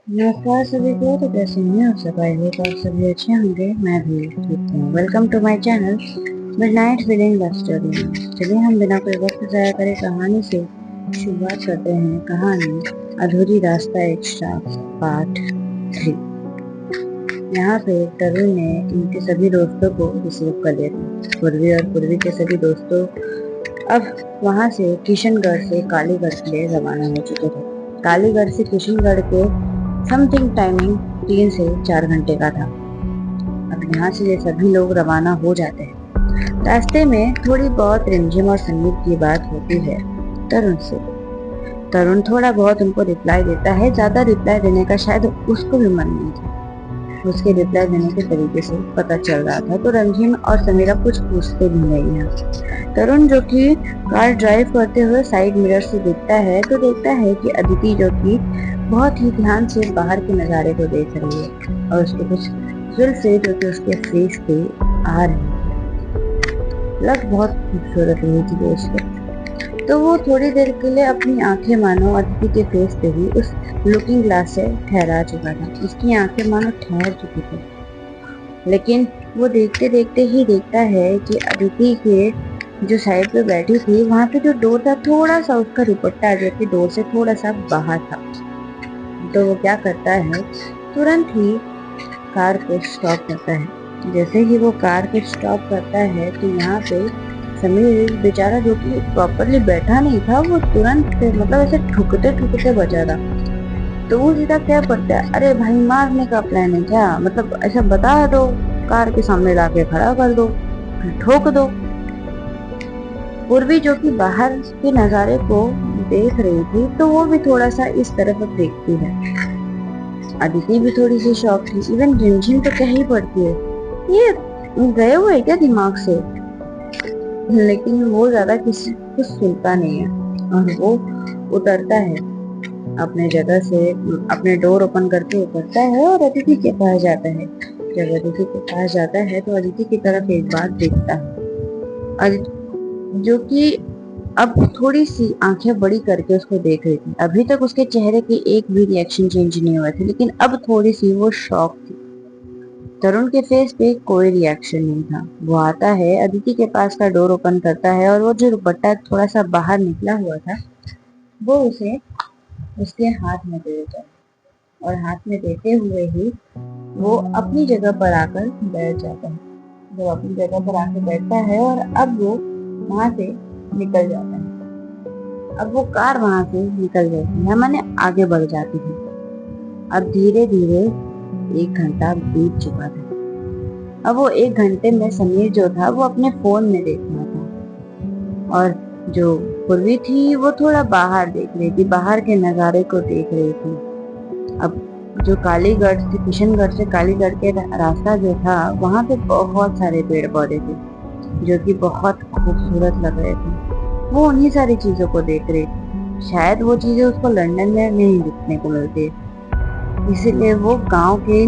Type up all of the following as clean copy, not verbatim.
नमस्कार सभी को। तो कैसे हैं आप सब? आई होप आप सभी अच्छे होंगे। मैं भी ठीक हूँ। Welcome to my channel midnight feeling love story. चलिए हम बिना कोई वक्त जाया करे कहानी से शुरुआत करते हैं। कहानी अधूरी रास्ता एक स्टाफ पार्ट 3। यहाँ पे तरुण ने इनके सभी दोस्तों को रिसीव कर लिया था। पूर्वी और पूर्वी के सभी दोस्तों अब वहाँ से किशनगढ़ से कालीगढ़ के लिए रवाना हो चुके थे। कालीगढ़ से किशनगढ़ के समथिंग टाइमिंग 3 से 4 घंटे का था। अब यहाँ से ये सभी लोग रवाना हो जाते हैं। रास्ते में थोड़ी बहुत रिमझिम और संगीत की बात होती है तरुण से। तरुण थोड़ा बहुत उनको रिप्लाई देता है। ज्यादा रिप्लाई देने का शायद उसको भी मन नहीं था। उसके रिप्लाई देने के तरीके से पता चल रहा था। तो रंजीन और समीरा कुछ पूछते भी नहीं है। तरुण जो कि कार ड्राइव करते हुए साइड मिरर से देखता है तो देखता है कि अदिति जो कि बहुत ही ध्यान से बाहर के नज़ारे को देख रही है और उसके कुछ जुल्फे जो कि उसके फेस पे आ रही है। लग बहुत खूबसूरत रही थी वो उसके। तो वो थोड़ी देर के लिए अपनी आंखें मानो अदिति के फेस पे ही उस लुकिंग ग्लास से ठहरा चुका था। उसकी आंखें मानो ठहर चुकी थी। लेकिन वो देखते देखते ही देखता है कि अदिति के जो साइड पे बैठी थी वहां पे जो डोर था थोड़ा सा उसका दुपट्टा जो कि डोर से थोड़ा सा बाहर था। तो वो क्या करता है, तुरंत ही कार को स्टॉप करता है। जैसे ही वो कार को स्टॉप करता है तो यहाँ पे समीर बेचारा जो कि प्रॉपरली बैठा नहीं था वो तुरंत मतलब ऐसे ठुकते ठुकते बचा था। तो वो सीधा क्या पड़ता है, अरे भाई मारने का प्लान है क्या? मतलब ऐसा बता दो, कार के सामने लाके खड़ा कर दो, फिर ठोक दो। पूर्वी जो कि बाहर के नजारे को देख रही थी तो वो भी थोड़ा सा इस तरफ देखती है। अदिति भी थोड़ी सी शॉक थी। इवन रिमझिम तो क्या ही पड़ती है, ये गए हुए क्या दिमाग से? लेकिन वो ज्यादा किसी कुछ सुनता नहीं है और वो उतरता है अपने जगह से, अपने डोर ओपन करके उतरता है और अदिति के पास जाता है। जब अदिति के पास जाता है तो अदिति की तरफ एक बार देखता है, जो कि अब थोड़ी सी आंखें बड़ी करके उसको देख रही थी। अभी तक उसके चेहरे की एक भी रिएक्शन चेंज नहीं हुआ था, लेकिन अब थोड़ी सी वो शॉक थी। तरुण के फेस पे कोई रिएक्शन नहीं था। वो आता है, अदिति के पास का डोर ओपन करता है और वो जो दुपट्टा थोड़ा सा बाहर निकला हुआ था वो उसे उसके हाथ में दे देता है और हाथ में देते हुए ही वो अपनी जगह पर आकर बैठ जाता है। वो अपनी जगह पर आकर बैठता है और अब वो वहां से निकल जाता है। अब वो कार वहां से निकल जाती है, मैंने आगे बढ़ जाती है। अब धीरे धीरे 1 घंटा बीत चुका था। अब वो 1 घंटे में समीर जो था वो अपने फोन में देख रहा था और जो पूर्वी थी वो थोड़ा बाहर देख रही थी, बाहर के नजारे को देख रही थी। अब जो कालीगढ़ से किशनगढ़ से कालीगढ़ के रास्ता जो था वहां पे बहुत सारे पेड़ पौधे थे जो कि बहुत खूबसूरत लग रहे थे। वो उन्हीं सारी चीजों को देख रही थी। शायद वो चीजें उसको लंदन में नहीं दिखने को मिलती, इसीलिए वो गांव के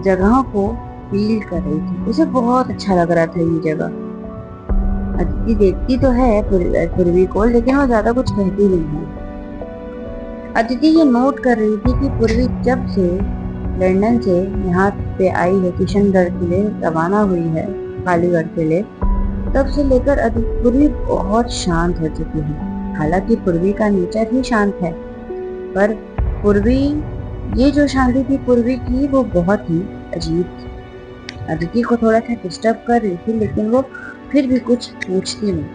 जगहों को फील कर रही थी। उसे बहुत अच्छा लग रहा था ये जगह। अदिति देखती तो है पूर्वी को, लेकिन वो ज्यादा कुछ कहती नहीं है। अदिति ये नोट कर रही थी कि पूर्वी जब से लंदन से यहाँ पे आई है, किशनगढ़ के लिए रवाना हुई है, कालीगढ़ के लिए, तब से लेकर अदिति पूर्वी बहुत शांत हो चुकी है। हालांकि पूर्वी का नेचर ही शांत है, पर पूर्वी ये जो शांति थी पूर्वी की वो बहुत ही अजीब थी। अदिति को थोड़ा सा डिस्टर्ब कर रही थी, लेकिन वो फिर भी कुछ पूछती नहीं।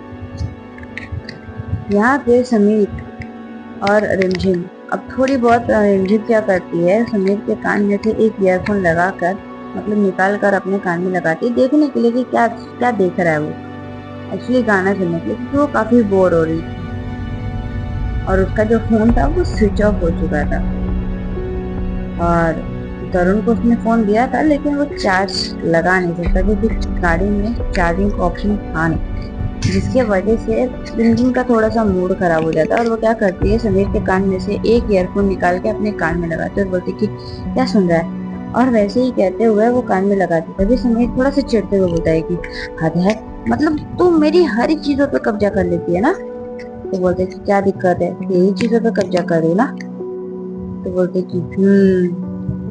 यहाँ पे समीर और रिमझिम, अब थोड़ी बहुत रिमझिम क्या करती है, समीर के कान में से एक ईयरफोन लगाकर मतलब निकाल कर अपने कान में लगाती है, देखने के लिए कि क्या क्या देख रहा है वो। एक्चुअली गाना सुनने के लिए, क्योंकि वो काफी बोर हो रही थी और उसका जो फोन था वो स्विच ऑफ हो चुका था। और तरुण को उसने फोन दिया था लेकिन वो चार्ज लगा नहीं सकता क्योंकि गाड़ी में चार्जिंग का ऑप्शन था नहीं, जिसके वजह से रिमझिम का थोड़ा सा मूड खराब हो जाता है। और वो क्या करती है, समीर के कान में से एक ईयरफोन निकाल के अपने कान में लगाती है और बोलती कि क्या सुन रहा है। और वैसे ही कहते हुए वो कान में लगाती, तभी समीर थोड़ा सा चिढ़ते हुए बोलता है कि हद है, मतलब तू मेरी हर एक चीजों पे कब्जा कर लेती है ना। तो बोलते कि क्या दिक्कत है, यही चीजों पे कब्जा कर रही ना। तो बोलते कि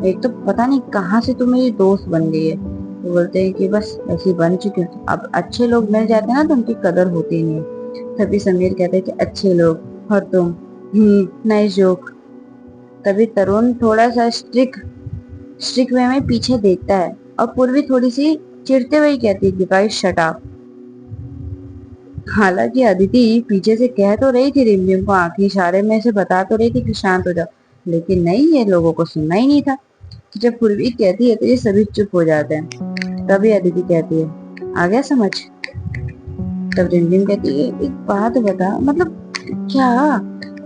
एक तो पता नहीं कहाँ से तू मेरी दोस्त बन गई है। तो बोलते हैं कि बस ऐसी बन चुके हो। अब अच्छे लोग मिल जाते हैं ना तो उनकी कदर होती नहीं है। तभी समीर कहते हैं कि अच्छे लोग और तुम, नाइस जोक। तभी तरुण थोड़ा सा स्ट्रिक वे में पीछे देखता है और पूर्वी थोड़ी सी चिढ़ते हुए कहती है कि गाइस शट अप। हालांकि अदिति पीछे से कह तो रही थी रिमझिम को आंखी इशारे में से बता तो रही थी कि शांत हो जाओ, लेकिन नहीं, ये लोगों को सुनना ही नहीं था। जब पूर्वी कहती है तो ये सभी चुप हो जाते हैं। तभी अदिति कहती है आ गया समझ। तब रिमझिम कहती है एक बात बता, मतलब क्या,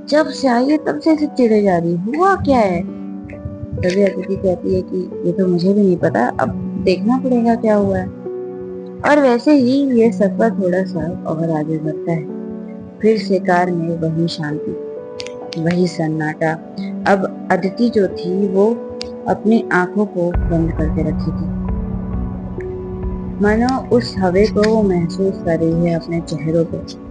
जब से आई है तब से ऐसे चिढ़े जा रही है, हुआ क्या है। तभी अदिति कहती है कि ये तो मुझे भी नहीं पता, अब देखना पड़ेगा क्या हुआ है। और वैसे ही ये सफर थोड़ा सा और आगे बढ़ता है। फिर से कार में वही शांति, वही सन्नाटा। अब अदिति जो थी वो अपनी आंखों को बंद करके रखी थी, मानो उस हवा को वो महसूस कर रही है अपने चेहरों पे।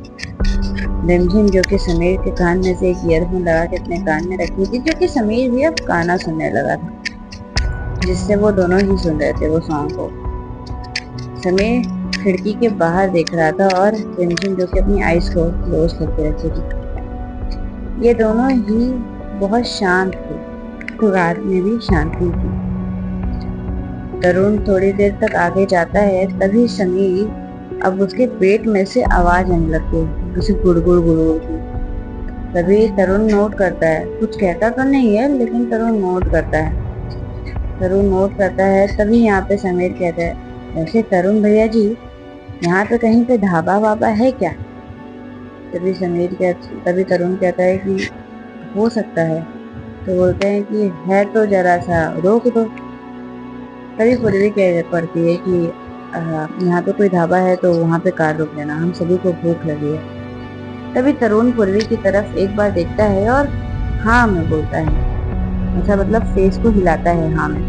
रिमझिम जो कि समीर के कान में से एक ईयरफोन लगा के अपने कान में रखी थी, जो कि समीर भी अब गाना सुनने लगा था जिससे वो दोनों ही सुन रहे थे वो सॉन्ग को। समीर खिड़की के बाहर देख रहा था और रिमझिम जो कि अपनी आईज को क्लोज करके रखी थी। ये दोनों ही बहुत शांत थे, तो रात में भी शांति थी। तरुण थोड़ी देर तक आगे जाता है, तभी समीर अब उसके पेट में से आवाज आने लगती है, उसे गुड़गुड़ गुड़गुड़ की। तभी तरुण नोट करता है, कुछ कहता तो नहीं है लेकिन तरुण नोट करता है। तभी यहाँ पे समीर कहता है वैसे तरुण भैया जी, यहाँ पे कहीं पे ढाबा वाबा है क्या। तभी तरुण कहता है कि हो सकता है। तो बोलते हैं कि है तो जरा सा रोक दो। तभी पूर्वी कह पड़ती है कि यहाँ पे कोई ढाबा है तो वहाँ पे कार रोक लेना, हम सभी को भूख लगी है। तभी तरुण पूर्वी की तरफ एक बार देखता है और हाँ में बोलता है, अच्छा मतलब फेस को हिलाता है हाँ में,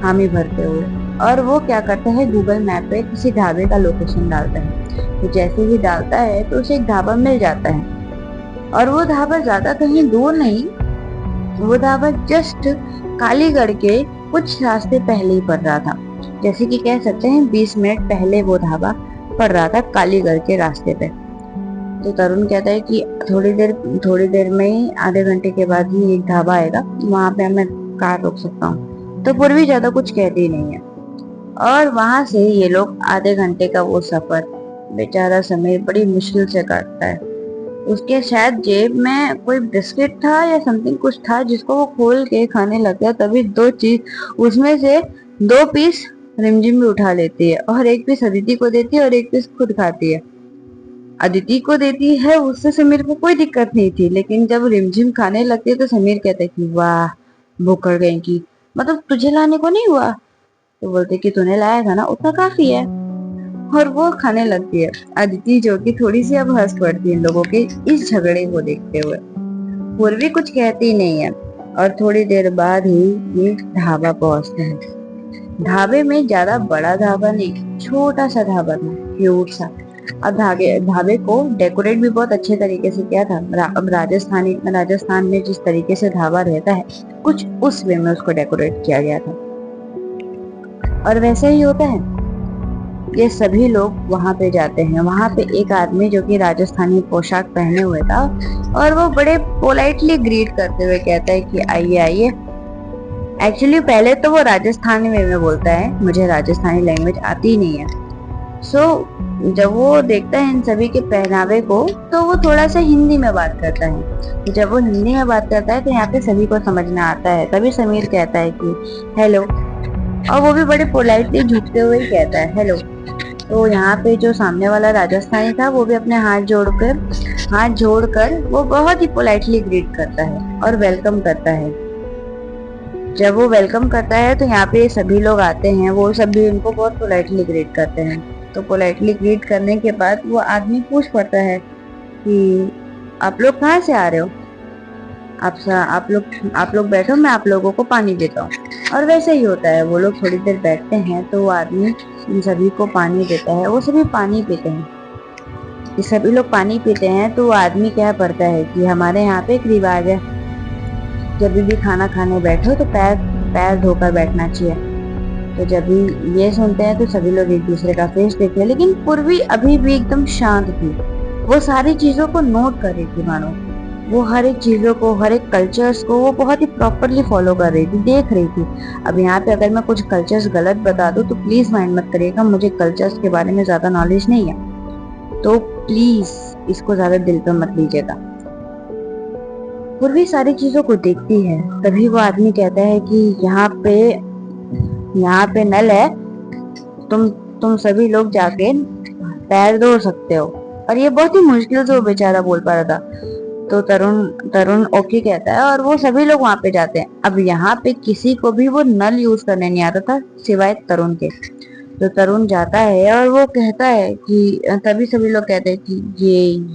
हामी भरते हुए। और वो क्या करता है, गूगल मैप पे किसी ढाबे का लोकेशन डालता है। तो जैसे ही डालता है तो उसे एक ढाबा मिल जाता है। और वो ढाबा ज्यादा कहीं दूर नहीं, वो ढाबा जस्ट कालीगढ़ के कुछ रास्ते पहले ही पड़ रहा था। जैसे कि कह सकते हैं 20 मिनट पहले वो ढाबा पड़ रहा था कालीगढ़ के रास्ते पे। तो तरुण कहता है कि थोड़ी देर में ही, आधे घंटे के बाद ही एक ढाबा आएगा, वहां पे मैं कार रोक सकता हूँ। तो पूर्वी ज्यादा कुछ कहती नहीं है और वहां से ये लोग आधे घंटे का वो सफर बेचारा समय बड़ी मुश्किल से काटता है। उसके शायद जेब में कोई बिस्किट था या समथिंग कुछ था जिसको वो खोल के खाने लग गया। तभी दो चीज उसमें से 2 पीस रिमझिम भी उठा लेती है और एक पीस अदिति को देती है और एक पीस खुद खाती है। अदिति को देती है, उससे समीर को कोई दिक्कत नहीं थी, लेकिन जब रिमझिम खाने लगती है तो समीर कहता है कि वाह भूखड़ गई की, मतलब तुझे लाने को नहीं हुआ। तो बोलते कि तूने लाया था ना, उतना काफी है। और वो खाने लगती है। अदिति जो कि थोड़ी सी अब हंस पड़ती है इन लोगों के इस झगड़े को देखते हुए। पूर्वी कुछ कहती नहीं है और थोड़ी देर बाद ही ये ढाबा पहुंचते हैं। ढाबे में ज्यादा बड़ा ढाबा नहीं, छोटा सा ढाबा था, क्यूट सा। अब ढाबे को डेकोरेट भी बहुत अच्छे तरीके से किया था। अब राजस्थान में जिस तरीके से ढाबा रहता है, कुछ उस वे में उसको डेकोरेट किया गया था। और वैसे ही होता है, ये सभी लोग वहां पे जाते हैं। वहां पे एक आदमी जो कि राजस्थानी पोशाक पहने हुए था और वो बड़े पोलाइटली ग्रीट करते हुए कहता है कि आइए आइए। एक्चुअली पहले तो वो राजस्थानी वे में बोलता है, मुझे राजस्थानी लैंग्वेज आती नहीं है। जब वो देखता है इन सभी के पहनावे को तो वो थोड़ा सा हिंदी में बात करता है। जब वो हिंदी में बात करता है तो यहाँ पे सभी को समझना आता है। तभी समीर कहता है कि हेलो, और वो भी बड़े पोलाइटली झुकते हुए ही कहता है हेलो। तो यहाँ पे जो सामने वाला राजस्थानी था वो भी अपने हाथ जोड़कर वो बहुत ही पोलाइटली ग्रीट करता है और वेलकम करता है। जब वो वेलकम करता है तो यहाँ पे सभी लोग आते हैं, वो सभी उनको बहुत पोलाइटली ग्रीट करते हैं। तो पोलाइटली ग्रीट करने के बाद वो आदमी पूछ पड़ता है कि आप लोग कहाँ से आ रहे हो, आप लोग बैठो, मैं आप लोगों को पानी देता हूँ। और वैसे ही होता है, वो लोग थोड़ी देर बैठते हैं तो वो आदमी इन सभी को पानी देता है। वो सभी पानी पीते हैं। सभी लोग पानी पीते हैं तो वो आदमी क्या पड़ता है कि हमारे यहाँ पे एक रिवाज है, जब भी खाना खाने बैठो तो पैर पैर धोकर बैठना चाहिए। तो जब भी ये सुनते हैं तो सभी लोग एक दूसरे का फेस देखते हैं, लेकिन पूर्वी अभी भी एकदम शांत थी। वो सारी चीजों को नोट कर रही थी, मानो वो हर एक चीजों को, हर एक कल्चर्स को वो बहुत ही प्रॉपरली फॉलो कर रही थी, देख रही थी। अब यहाँ पे अगर मैं कुछ कल्चर्स गलत बता दूं तो प्लीज माइंड मत करिएगा, मुझे कल्चर्स के बारे में ज्यादा नॉलेज नहीं है, तो प्लीज इसको ज्यादा दिल पे मत लीजिएगा। पूर्वी सारी चीजों को देखती है, तभी वो आदमी कहता है कि यहाँ पे नल है, तुम सभी लोग जाके पैर धो सकते हो। और ये बहुत ही मुश्किल से वो बेचारा बोल पा रहा था। तो तरुण तरुण ओके कहता है और वो सभी लोग वहां पे जाते हैं। अब यहाँ पे किसी को भी वो नल यूज करने नहीं आता था सिवाय तरुण के। तो तरुण जाता है और वो कहता है कि तभी सभी लोग कहते हैं कि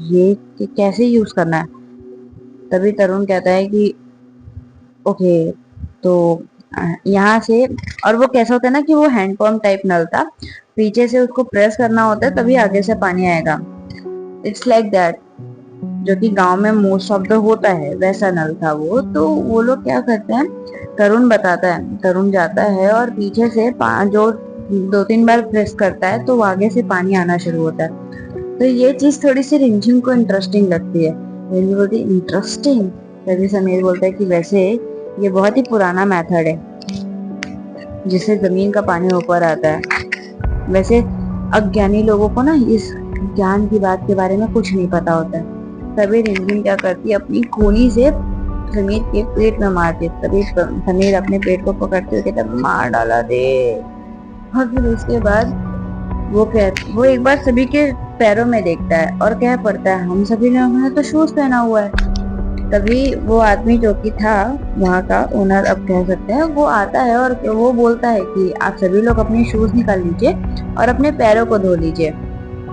ये कैसे यूज करना है। तभी तरुण कहता है कि ओके, तो यहाँ से, और वो कैसा होता है ना कि वो हैंडपंप टाइप नल था, पीछे से उसको प्रेस करना होता है तभी आगे से पानी आएगा। इट्स लाइक दैट, जो कि गांव में मोस्ट ऑफ द होता है, वैसा नल था वो। तो वो लोग क्या करते हैं, तरुण बताता है, तरुण जाता है और पीछे से जो 2-3 बार प्रेस करता है तो आगे से पानी आना शुरू होता है। तो ये चीज थोड़ी सी रिमझिम को इंटरेस्टिंग लगती है। रिमझिम बोलती है इंटरेस्टिंग, तभी समीर बोलता है कि वैसे ये बहुत ही पुराना मेथड है जिससे जमीन का पानी ऊपर आता है। वैसे अज्ञानी लोगों को ना इस ज्ञान की बात के बारे में कुछ नहीं पता होता है। तभी रिमझिम क्या करती है, अपनी खूनी से समीर के पेट में मारती है। तभी समीर अपने पेट को पकड़ते हुए कहता है मार डाला दे। और फिर उसके बाद वो एक बार सभी के पैरों में देखता है और कह पड़ता है हम सभी लोगों ने तो शूज पहना हुआ है। तभी वो आदमी जो कि था वहाँ का ओनर, अब कह सकते हैं, वो आता है और वो बोलता है कि आप सभी लोग अपनी शूज निकाल लीजिए और अपने पैरों को धो लीजिए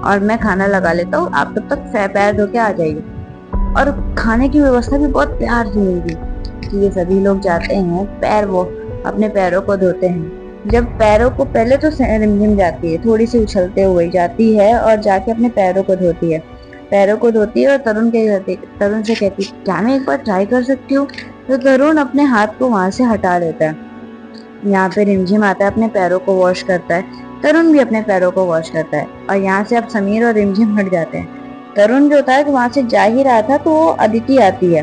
और मैं खाना लगा लेता हूँ, आप तब तक पैर धो के आ जाइए। और खाने की व्यवस्था भी बहुत प्यार से हुई थी कि ये सभी लोग जाते हैं, वो अपने पैरों को धोते हैं। जब पैरों को, पहले तो रिमझिम जाती है, थोड़ी सी उछलते हुए जाती है और जाके अपने पैरों को धोती है, और तरुण से कहती है क्या मैं एक बार ट्राई कर सकती हूँ। तो तरुण अपने हाथ को वहां से हटा लेता है। यहाँ पे रिमझिम आता है, अपने पैरों को वॉश करता है, तरुण भी अपने पैरों को वॉश करता है और यहाँ से अब समीर और रिमझिम हट जाते हैं। तरुण जो था वहां से जा ही रहा था तो वो अदिति आती है।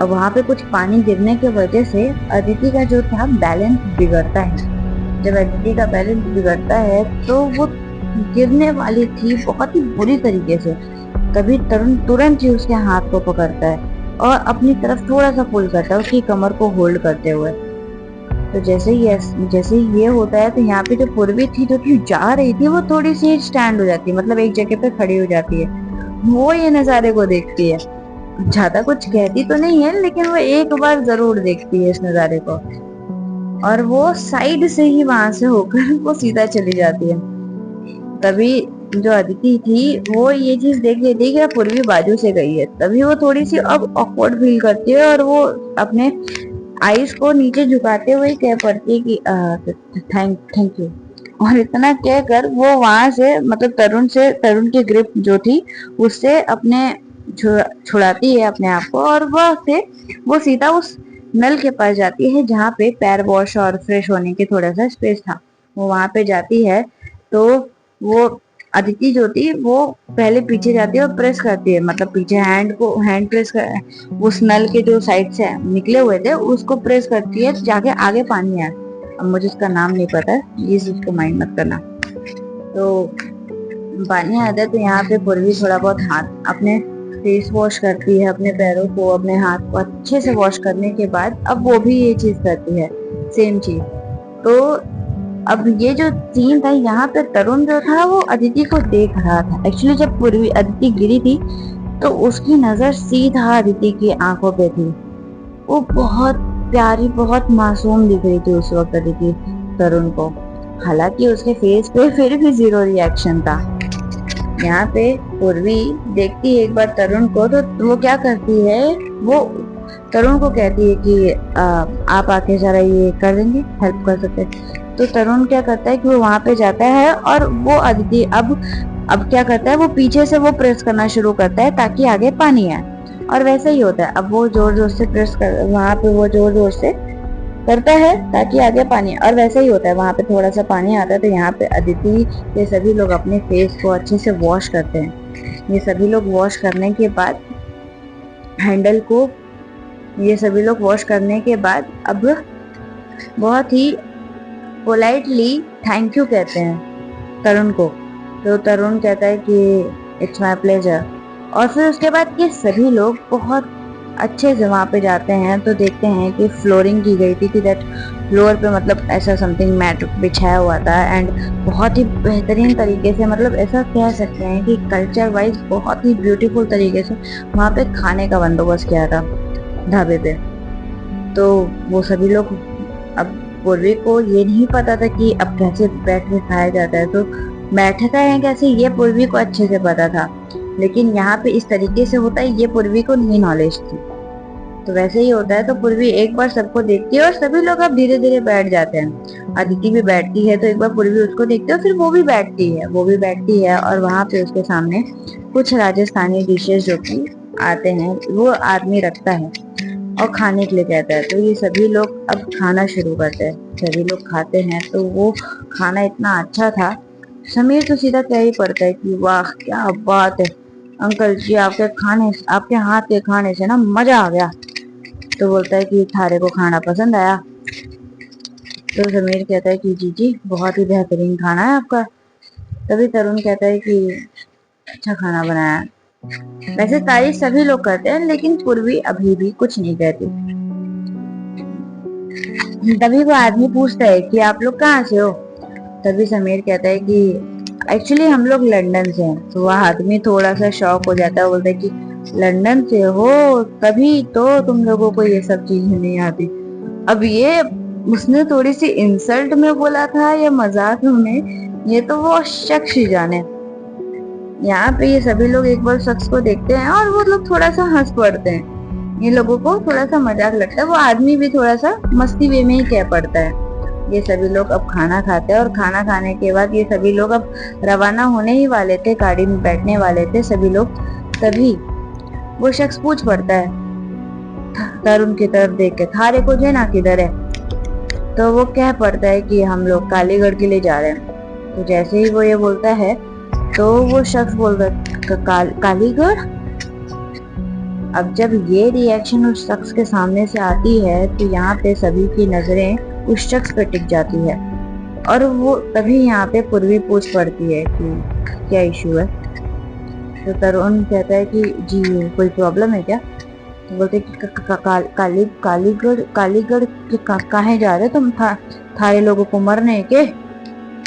अब वहां पे कुछ पानी गिरने की वजह से अदिति का जो था बैलेंस बिगड़ता है। जब अदिति का बैलेंस बिगड़ता है तो वो गिरने वाली थी बहुत ही बुरी तरीके से। तभी तरुण तुरंत ही उसके हाथ को पकड़ता है और अपनी तरफ थोड़ा सा पुल करता है, उसकी कमर को होल्ड करते हुए। तो जैसे ही ये होता है तो यहाँ पे जो पूर्वी थी, जो कि जा रही थी, वो थोड़ी सी स्टैंड हो जाती है, मतलब एक जगह पे खड़ी हो जाती है। वो ये नजारे को देखती है, ज्यादा कुछ कहती तो नहीं है लेकिन वो एक बार जरूर देखती है इस नजारे को, और वो साइड से ही वहां से होकर वो सीधा चली जाती है। तभी जो अदिति थी वो ये चीज देख लेती है कि पूर्वी बाजू से गई है। तभी वो थोड़ी सी अब ऑकवर्ड फील करती है और वो अपने आईज को नीचे झुकाते हुए कह पड़ती है कि थैंक यू। और इतना कहकर वो वहां से, मतलब तरुण की ग्रिप जो थी उससे अपने छुड़ाती है अपने आप को, और वो सीधा उस नल के पास जाती है जहाँ पे पैर वॉश और फ्रेश होने के थोड़ा सा स्पेस था। वो वहां पे जाती है तो वो अदिति जो थी वो पहले पीछे जाती है और प्रेस करती है, मतलब पीछे हैंड प्रेस कर उस नल के जो साइड से निकले हुए थे उसको प्रेस करती है, जाके आगे पानी है। अब मुझे इसका नाम नहीं पता है, प्लीज उसको माइंड मत करना। तो पानी आता है तो यहाँ पे पूर्वी थोड़ा बहुत हाथ अपने फेस वॉश करती है, अपने पैरों को, अपने हाथ को अच्छे से वॉश करने के बाद अब वो भी ये चीज करती है, सेम चीज। तो अब ये जो सीन था, यहाँ पे तरुण जो था वो अदिति को देख रहा था। एक्चुअली जब पूर्वी अदिति गिरी थी तो उसकी नजर सीधा अदिति की आंखों पे थी। वो बहुत प्यारी, बहुत मासूम दिख रही थी उस वक्त अदिति तरुण को। हालांकि उसके फेस पे फिर भी 0 रिएक्शन था। यहाँ पे पूर्वी देखती है एक बार तरुण को, तो वो क्या करती है, वो तरुण को कहती है कि आप आके जरा ये कर देंगे, हेल्प कर सकते हैं। तो तरुण क्या करता है कि वो वहां पे जाता है और वो अदिति अब क्या करता है, वो पीछे से वो प्रेस करना शुरू करता है ताकि आगे पानी आए। और वैसा ही होता है। अब वो जोर जोर से प्रेस कर, वहां पे वो जोर जोर से करता है ताकि आगे पानी, और वैसा ही होता है, वहां पे थोड़ा सा पानी आता है तो यहाँ पे अदिति ये सभी लोग अपने फेस को अच्छे से वॉश करते हैं। ये सभी लोग वॉश करने के बाद हैंडल को, ये सभी लोग वॉश करने के बाद अब बहुत ही पोलाइटली थैंक यू कहते हैं तरुण को। तो तरुण कहता है कि इट्स माय प्लेजर। और फिर उसके बाद ये सभी लोग बहुत अच्छे से वहां पे जाते हैं तो देखते हैं कि फ्लोरिंग की गई थी, कि दैट फ्लोर पे मतलब ऐसा समथिंग मैट बिछाया हुआ था एंड बहुत ही बेहतरीन तरीके से, मतलब ऐसा कह सकते हैं कि कल्चर वाइज बहुत ही ब्यूटीफुल तरीके से वहां पे खाने का बंदोबस्त किया था ढाबे पे। तो वो सभी लोग, अब पूर्वी को ये नहीं पता था कि अब कैसे बैठ के खाया जाता है, तो बैठता है कैसे ये पूर्वी को अच्छे से पता था, लेकिन यहाँ पे इस तरीके से होता है ये पूर्वी को नहीं नॉलेज थी। तो वैसे ही होता है, तो पूर्वी एक बार सबको देखती है और सभी लोग अब धीरे धीरे बैठ जाते हैं। अदिति भी बैठती है तो एक बार पूर्वी उसको देखती है, फिर वो भी बैठती है और वहां पे उसके सामने कुछ राजस्थानी डिशेस जो कि आते हैं वो आदमी रखता है और खाने के लिए कहता है। तो ये सभी लोग अब खाना शुरू करते हैं, सभी लोग खाते हैं। तो वो खाना इतना अच्छा था, समीर तो सीधा कह ही पड़ता है कि वाह क्या बात है अंकल जी, आपके हाथ के खाने से ना मजा आ गया। तो बोलता है कि थारे को खाना पसंद आया। तो समीर कहता है कि जी जी बहुत ही बेहतरीन खाना है आपका। तभी तरुण कहता है कि अच्छा खाना बनाया। वैसे तारीफ सभी लोग करते हैं लेकिन पूर्वी अभी भी कुछ नहीं कहती। तभी वो आदमी पूछता है कि आप लोग कहाँ से हो। तभी समीर कहता है कि एक्चुअली हम लोग लंदन से हैं। तो वह आदमी थोड़ा सा शॉक हो जाता है, बोलता है कि लंदन से हो, तभी तो तुम लोगों को ये सब चीजें नहीं आती। अब ये उसने थोड़ी सी इंसल्ट में बोला था या मजाक में, ये तो वो शख्स ही जाने। यहाँ पे ये सभी लोग एक बार शख्स को देखते हैं और वो लोग थोड़ा सा हंस पड़ते हैं, ये लोगों को थोड़ा सा मजाक लगता है। वो आदमी भी थोड़ा सा मस्ती वे में ही कह पड़ता है। ये सभी लोग अब खाना खाते हैं और खाना खाने के बाद ये सभी लोग अब रवाना होने ही वाले थे, गाड़ी में बैठने वाले थे सभी लोग। तभी वो शख्स पूछ पड़ता है तरुण की तरफ देख के, थारे को जेना किधर है। तो वो कह पड़ता है कि हम लोग कालीगढ़ के लिए जा रहे हैं। तो जैसे ही वो ये बोलता है तो वो शख्स बोलता है कालीगढ़। अब जब ये रिएक्शन उस शख्स के सामने से आती है तो यहाँ पे सभी की नजरें उस शख्स पे टिक जाती है और वो तभी यहाँ पे पूर्वी पूछ पड़ती है कि क्या इशू है। तो तरुण कहता है कि जी कोई प्रॉब्लम है क्या। तो बोलते कि कालीगढ़ कहाँ जा रहे तुम, थारे लोगों को मरने के।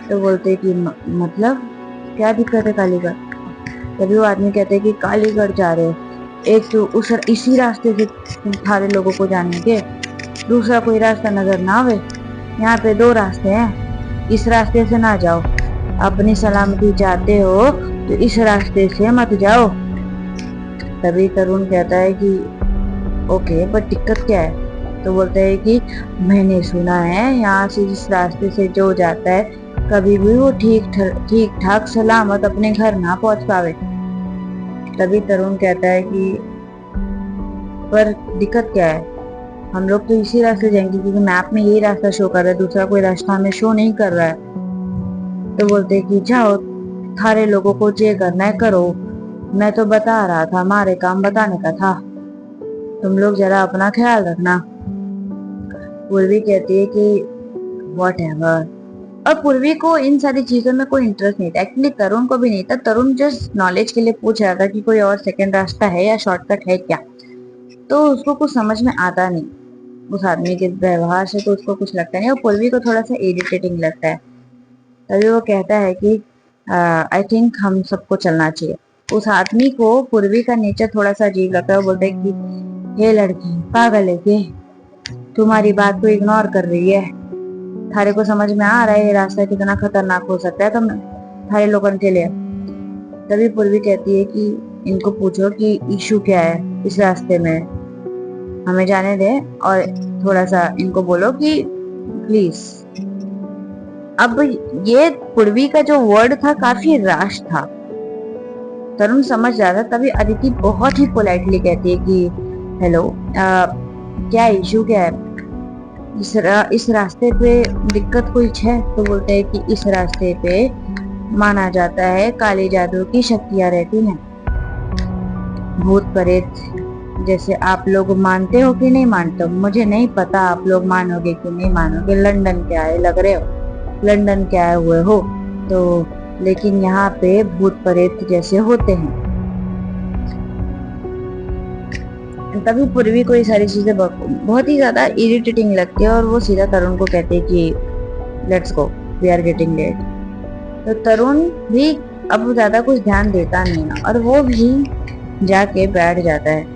तो बोलते कि मतलब क्या दिक्कत है कालीगढ़। तभी वो आदमी कहते हैं कि कालीगढ़ जा रहे हैं, एक तो इसी रास्ते से थारे लोगों को जाने के, दूसरा कोई रास्ता नजर ना आवे। यहाँ पे दो रास्ते हैं, इस रास्ते से ना जाओ, अपनी सलामती चाहते हो तो इस रास्ते से मत जाओ। तभी तरुण कहता है कि ओके पर दिक्कत क्या है। तो बोलता है कि मैंने सुना है यहाँ से इस रास्ते से जो जाता है कभी भी वो ठीक ठाक सलामत अपने घर ना पहुंच पावे। तभी तरुण कहता है कि पर दिक्कत क्या है, हम लोग तो इसी रास्ते जाएंगे क्योंकि मैप में यही रास्ता शो कर रहा है, दूसरा कोई रास्ता हमें शो नहीं कर रहा है। तो बोलते हैं कि जाओ, थारे लोगों को जे करना है करो, मैं तो बता रहा था, हमारे काम बताने का था, तुम लोग जरा अपना ख्याल रखना। पूर्वी कहती है कि वॉट एवर। और पूर्वी को इन सारी चीजों में कोई इंटरेस्ट नहीं था, एक्चुअली तरुण को भी नहीं था। तरुण जस्ट नॉलेज के लिए पूछ रहा था कि कोई और सेकंड रास्ता है या शॉर्टकट है क्या। तो उसको कुछ समझ में आता नहीं, उस आदमी के व्यवहार से तो उसको कुछ लगता नहीं और पूर्वी को थोड़ा सा इरिटेटिंग लगता है। तभी वो कहता है कि आई थिंक हम सबको चलना चाहिए। उस आदमी को पूर्वी का नेचर थोड़ा सा अजीब लगता है। वो बोलते है कि ये लड़की पागल है कि तुम्हारी बात को इग्नोर कर रही है, थारे को समझ में आ रहा है ये रास्ता कितना खतरनाक हो सकता है तुम थारे लोगों के लिए। तभी पूर्वी कहती है कि इनको पूछो कि इशू क्या है इस रास्ते में, हमें जाने दे और थोड़ा सा इनको बोलो कि प्लीज। अब ये पूर्वी का जो वर्ड था काफी राश था, तरुण समझ रहा था, तभी अदिति बहुत ही पोलाइटली कहती है कि हेलो, क्या इशू क्या है, इस रास्ते पे दिक्कत कुछ है? तो बोलते हैं कि इस रास्ते पे माना जाता है काली जादू की शक्तियां रहती हैं, भूत प्रेत। जैसे आप लोग मानते हो कि नहीं मानते हो मुझे नहीं पता, आप लोग मानोगे कि नहीं मानोगे, लंदन के आए लग रहे हो, लंदन के आए हुए हो तो, लेकिन यहाँ पे भूत प्रेत जैसे होते हैं। तभी पूर्वी को ये सारी चीजें बहुत ही ज्यादा इरिटेटिंग लगती है और वो सीधा तरुण को कहते हैं कि let's go, we are getting late. तो तरुण भी अब ज्यादा कुछ ध्यान देता नहीं है और वो भी जाके बैठ जाता है।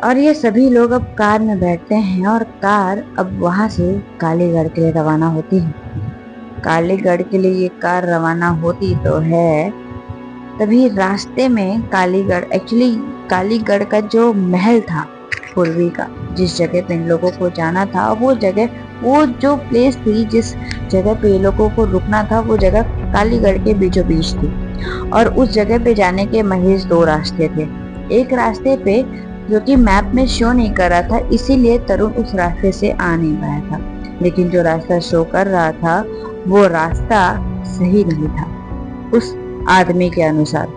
और ये सभी लोग अब कार में बैठते हैं और कार अब वहां से कालीगढ़ के लिए रवाना होती है। कालीगढ़ के लिए ये कार रवाना होती तो है, तभी रास्ते में कालीगढ़ का जो महल था पूर्वी का, जिस जगह पे इन लोगों को जाना था, वो जो प्लेस थी, जिस जगह पे इन लोगों को रुकना था, वो जगह कालीगढ़ के बीचों बीच थी। और उस जगह पे जाने के महज 2 रास्ते थे। एक रास्ते पे जो कि मैप में शो नहीं कर रहा था, इसीलिए तरुण उस रास्ते से आ नहीं पाया था, लेकिन जो रास्ता शो कर रहा था वो रास्ता सही नहीं था उस आदमी के अनुसार।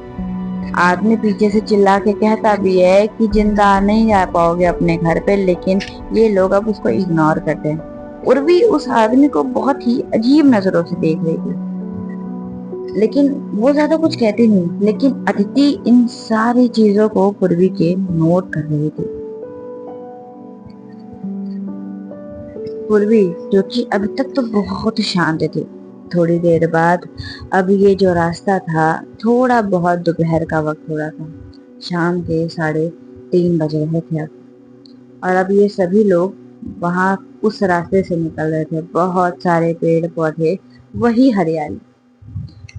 आदमी पीछे से चिल्ला के कहता भी है कि जिंदा नहीं जा पाओगे अपने घर पे, लेकिन ये लोग अब उसको इग्नोर करते हैं। उर्वी उस आदमी को बहुत ही अजीब नजरों से देख रही थी, लेकिन वो ज्यादा कुछ कहती नहीं। लेकिन अदिति इन सारी चीजों को पूर्वी के नोट कर रही थी। पूर्वी जो कि अभी तक तो बहुत शांत थी, थोड़ी देर बाद अब ये जो रास्ता था, थोड़ा बहुत दोपहर का वक्त हो रहा था, शाम के 3:30 बज रहे थे अब। और अब ये सभी लोग वहां उस रास्ते से निकल रहे थे। बहुत सारे पेड़ पौधे, वही हरियाली,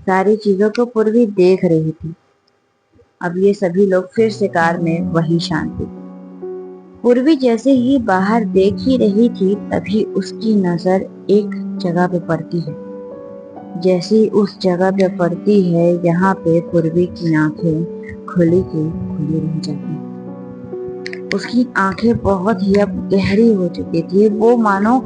सारी चीजों को पूर्वी देख रही थी। अब ये सभी लोग फिर से कार में, वही शांति। पूर्वी जैसे ही बाहर देख ही रही थी, तभी उसकी नजर एक जगह पे पड़ती है। जैसी उस जगह पे पड़ती है, यहाँ पे पूर्वी की आंखें खुली की खुली रह जाती। उसकी आंखें बहुत ही अब गहरी हो चुकी थी। वो मानो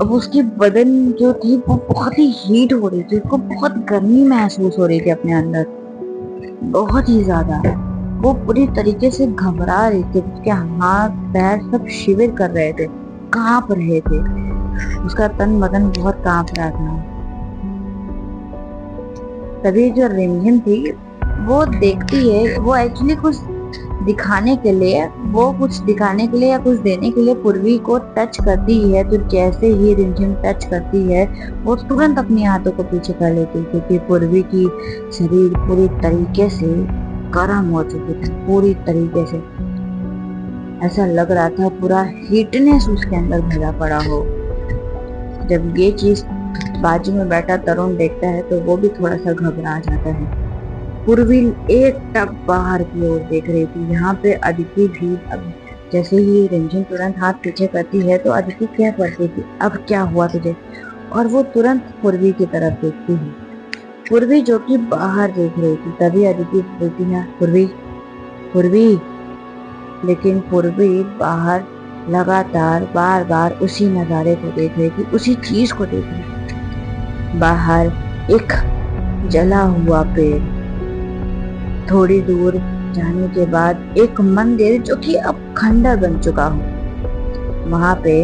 अब उसकी बदन जो थी वो बहुत ही हीट हो रही थी, उसको बहुत गर्मी महसूस हो रही थी अपने अंदर, बहुत ही ज्यादा। वो पूरी तरीके से घबरा रही थी, उसके हाथ पैर सब शिविर कर रहे थे, कांप रहे थे, उसका तन बदन बहुत कांप रहा था। तभी जो रिमझिम थी वो देखती है, वो एक्चुअली कुछ दिखाने के लिए या कुछ देने के लिए पूर्वी को टच करती है। तो जैसे ही रिमझिम टच करती है, वो तुरंत अपनी हाथों को पीछे कर लेती है, क्योंकि पूर्वी की शरीर पूरी तरीके से गर्म हो चुकी थी, पूरी तरीके से ऐसा लग रहा था पूरा हीटनेस उसके अंदर भरा पड़ा हो। जब ये चीज बाजू में बैठा तरुण देखता है तो वो भी थोड़ा सा घबरा जाता है। पूर्वी एक टक बाहर की ओर देख रही थी। यहाँ पे अदिति भी, अब जैसे ही रिमझिम तुरंत हाथ पीछे करती है तो अदिति कह पड़ती थी, अब क्या हुआ तुझे? और वो तुरंत पूर्वी की तरफ देखती है, पूर्वी जो कि बाहर देख रही थी। तभी अदिति बोलती है, पूर्वी पूर्वी। लेकिन पूर्वी बाहर लगातार बार बार उसी नजारे को देख रही थी, उसी चीज को देख रही थी। बाहर एक जला हुआ पेड़, थोड़ी दूर जाने के बाद एक मंदिर जो कि अब खंडर बन चुका हो। वहां पे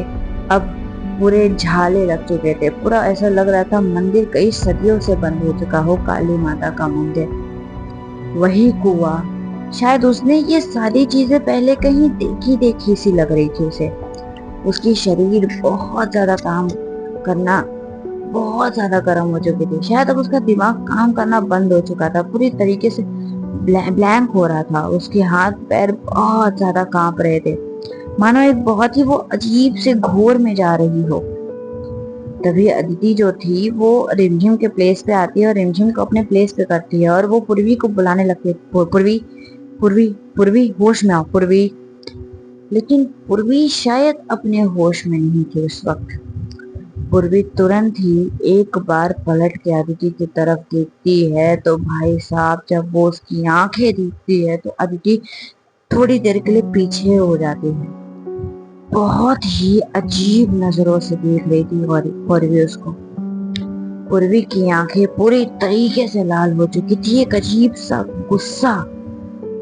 अब पूरे झाले लग चुके थे, पूरा ऐसा लग रहा था मंदिर कई सदियों से बंद हो चुका हो, काली माता का मंदिर। वही कुआं, शायद उसने ये सारी चीजें पहले कहीं देखी सी लग रही थी उसे। उसकी शरीर बहुत ज्यादा काम करना, बहुत ज्यादा गर्म हो चुकी थी। शायद अब उसका दिमाग काम करना बंद हो चुका था, पूरी तरीके से ब्लैंक हो रहा था। उसके हाथ पैर बहुत ज्यादा कांप रहे थे, मानो एक बहुत ही वो अजीब से घोर में जा रही हो। तभी अदिति जो थी वो रिमझिम के प्लेस पे आती है और रिमझिम को अपने प्लेस पे करती है और वो पूर्वी को बुलाने लगती है, पूर्वी पूर्वी पूर्वी, होश में आओ पूर्वी। लेकिन पूर्वी शायद अपने होश में नहीं थी उस वक्त। पूर्वी तुरंत ही एक बार पलट के अदिति की तरफ देखती है तो भाई साहब जब वो उसकी आंखें दिखती है तो अदिति थोड़ी देर के लिए पीछे हो जाती है। बहुत ही अजीब नजरों से देख रही थी पूर्वी उसको। पूर्वी की आंखें पूरी तरीके से लाल हो चुकी थी, एक अजीब सा गुस्सा